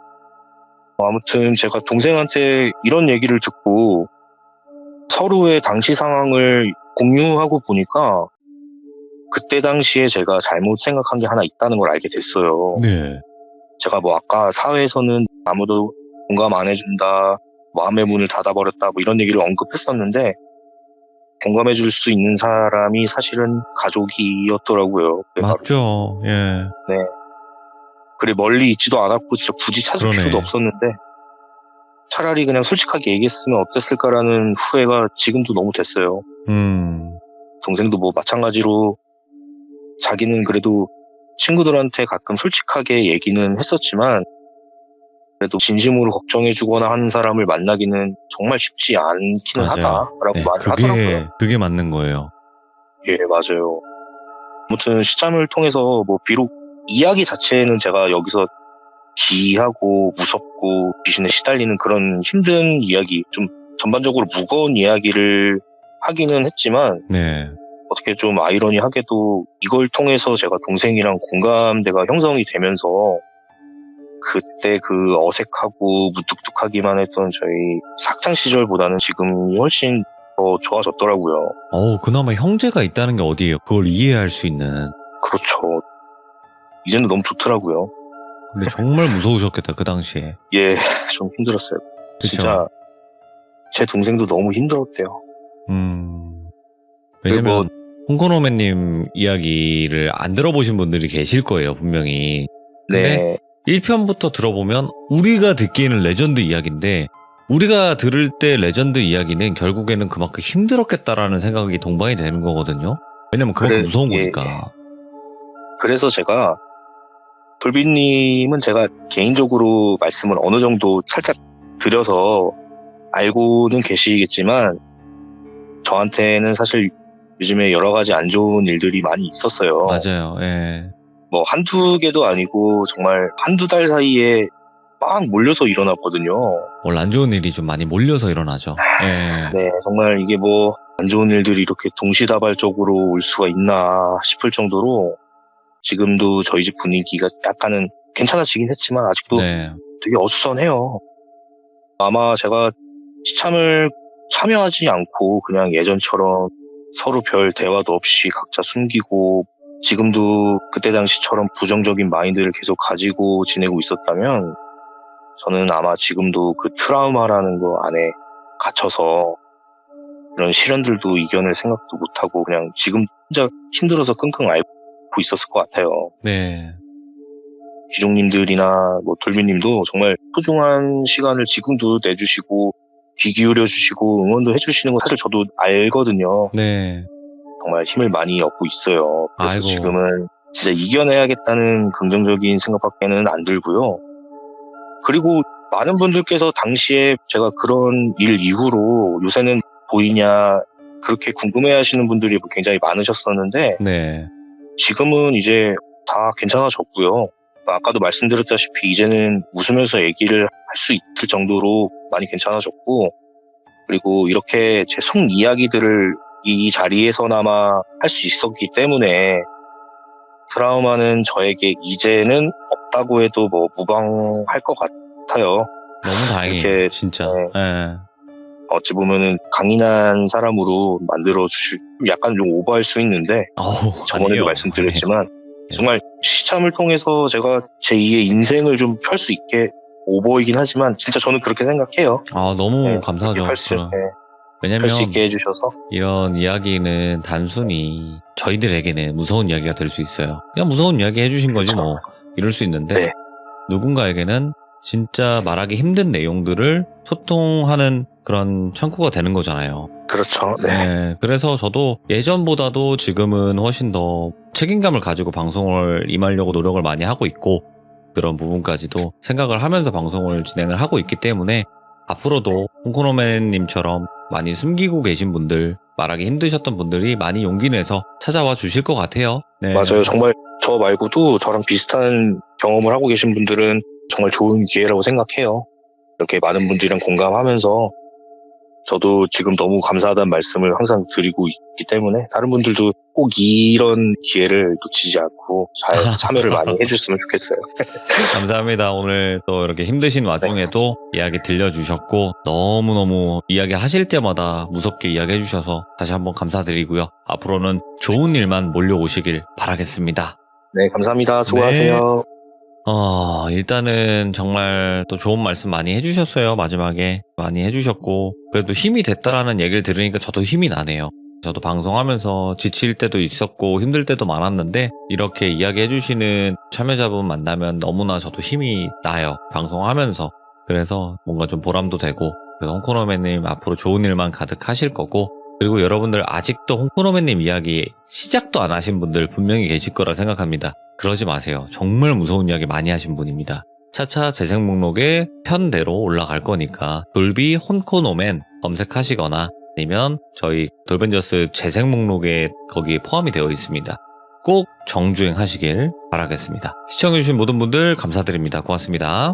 아무튼 제가 동생한테 이런 얘기를 듣고 서로의 당시 상황을 공유하고 보니까 그때 당시에 제가 잘못 생각한 게 하나 있다는 걸 알게 됐어요. 네. 제가 뭐 아까 사회에서는 아무도 공감 안 해준다, 마음의 문을 닫아버렸다, 뭐 이런 얘기를 언급했었는데 공감해 줄 수 있는 사람이 사실은 가족이었더라고요. 맞죠. 예. 네. 그래 멀리 있지도 않았고 진짜 굳이 찾을 그러네. 필요도 없었는데 차라리 그냥 솔직하게 얘기했으면 어땠을까라는 후회가 지금도 너무 됐어요. 동생도 뭐 마찬가지로 자기는 그래도 친구들한테 가끔 솔직하게 얘기는 했었지만 그래도 진심으로 걱정해주거나 하는 사람을 만나기는 정말 쉽지 않기는 맞아요. 하다라고 네, 많이 하더라고요. 그게 맞는 거예요. 예, 맞아요. 아무튼 시참을 통해서 뭐 비록 이야기 자체는 제가 여기서 기이하고 무섭고 귀신에 시달리는 그런 힘든 이야기, 좀 전반적으로 무거운 이야기를 하기는 했지만 네. 어떻게 좀 아이러니하게도 이걸 통해서 제가 동생이랑 공감대가 형성이 되면서 그때 그 어색하고 무뚝뚝하기만 했던 저희 학창 시절보다는 지금이 훨씬 더 좋아졌더라고요. 그나마 형제가 있다는 게 어디예요? 그걸 이해할 수 있는. 그렇죠. 이제는 너무 좋더라고요. 근데 정말 무서우셨겠다, 그 당시에. 예, 좀 힘들었어요. 그쵸? 진짜 제 동생도 너무 힘들었대요. 왜냐면 홍건호맨님 이야기를 안 들어보신 분들이 계실 거예요, 분명히. 근데 네, 1편부터 들어보면 우리가 듣기에는 레전드 이야기인데 우리가 들을 때 레전드 이야기는 결국에는 그만큼 힘들었겠다라는 생각이 동반이 되는 거거든요. 왜냐면 그만큼 무서운 예. 거니까. 그래서 제가 돌빈님은 제가 개인적으로 말씀을 어느 정도 살짝 드려서 알고는 계시겠지만 저한테는 사실 요즘에 여러 가지 안 좋은 일들이 많이 있었어요. 맞아요. 예. 뭐 한두 개도 아니고 정말 한두 달 사이에 막 몰려서 일어났거든요. 원래 안 좋은 일이 좀 많이 몰려서 일어나죠. 예. 네, 정말 이게 뭐 안 좋은 일들이 이렇게 동시다발적으로 올 수가 있나 싶을 정도로 지금도 저희 집 분위기가 약간은 괜찮아지긴 했지만 아직도 네. 되게 어수선해요. 아마 제가 시참을 참여하지 않고 그냥 예전처럼 서로 별 대화도 없이 각자 숨기고 지금도 그때 당시처럼 부정적인 마인드를 계속 가지고 지내고 있었다면 저는 아마 지금도 그 트라우마라는 거 안에 갇혀서 이런 시련들도 이겨낼 생각도 못하고 그냥 지금 혼자 힘들어서 끙끙 앓고 있었을 것 같아요. 네. 귀종님들이나 뭐 돌비님도 정말 소중한 시간을 지금도 내주시고 귀 기울여 주시고 응원도 해주시는 거 사실 저도 알거든요. 네. 정말 힘을 많이 얻고 있어요. 그래서 아이고. 지금은 진짜 이겨내야겠다는 긍정적인 생각밖에는 안 들고요. 그리고 많은 분들께서 당시에 제가 그런 일 이후로 요새는 보이냐 그렇게 궁금해하시는 분들이 굉장히 많으셨었는데 네. 지금은 이제 다 괜찮아졌고요. 아까도 말씀드렸다시피 이제는 웃으면서 얘기를 할 수 있을 정도로 많이 괜찮아졌고 그리고 이렇게 제 속 이야기들을 이 자리에서나마 할 수 있었기 때문에 트라우마는 저에게 이제는 없다고 해도 뭐 무방할 것 같아요. 너무 다행이에요. 이렇게, 진짜. 네. 예. 어찌 보면은 강인한 사람으로 만들어 주실, 약간 좀 오버할 수 있는데 어우, 저번에도 아니에요. 말씀드렸지만 정말 시참을 통해서 제가 제 2의 인생을 좀 펼 수 있게 오버이긴 하지만 진짜 저는 그렇게 생각해요. 아, 너무 네, 감사하죠. 펼 수 왜냐면 있게 해주셔서. 이런 이야기는 단순히 저희들에게는 무서운 이야기가 될 수 있어요. 그냥 무서운 이야기 해주신 거지 뭐 이럴 수 있는데 네. 누군가에게는 진짜 말하기 힘든 내용들을 소통하는 그런 창구가 되는 거잖아요. 그렇죠. 네. 네, 그래서 저도 예전보다도 지금은 훨씬 더 책임감을 가지고 방송을 임하려고 노력을 많이 하고 있고 그런 부분까지도 생각을 하면서 방송을 진행을 하고 있기 때문에 앞으로도 홍코노맨님처럼 많이 숨기고 계신 분들, 말하기 힘드셨던 분들이 많이 용기 내서 찾아와 주실 것 같아요. 네. 맞아요. 정말 저 말고도 저랑 비슷한 경험을 하고 계신 분들은 정말 좋은 기회라고 생각해요. 이렇게 많은 분들이랑 공감하면서 저도 지금 너무 감사하다는 말씀을 항상 드리고 있기 때문에 다른 분들도 꼭 이런 기회를 놓치지 않고 잘 참여를 많이 해줬으면 좋겠어요. 감사합니다. 오늘 또 이렇게 힘드신 와중에도 이야기 들려주셨고 너무너무 이야기 하실 때마다 무섭게 이야기해 주셔서 다시 한번 감사드리고요. 앞으로는 좋은 일만 몰려오시길 바라겠습니다. 네, 감사합니다. 수고하세요. 일단은 정말 또 좋은 말씀 많이 해주셨어요. 마지막에 많이 해주셨고 그래도 힘이 됐다라는 얘기를 들으니까 저도 힘이 나네요. 저도 방송하면서 지칠 때도 있었고 힘들 때도 많았는데 이렇게 이야기해주시는 참여자분 만나면 너무나 저도 힘이 나요. 방송하면서. 그래서 뭔가 좀 보람도 되고 그래서 홍코노맨님 앞으로 좋은 일만 가득하실 거고 그리고 여러분들 아직도 홍코노맨님 이야기 시작도 안 하신 분들 분명히 계실 거라 생각합니다. 그러지 마세요. 정말 무서운 이야기 많이 하신 분입니다. 차차 재생 목록에 편대로 올라갈 거니까 돌비 홍코노맨 검색하시거나 아니면 저희 돌벤져스 재생 목록에 거기에 포함이 되어 있습니다. 꼭 정주행 하시길 바라겠습니다. 시청해주신 모든 분들 감사드립니다. 고맙습니다.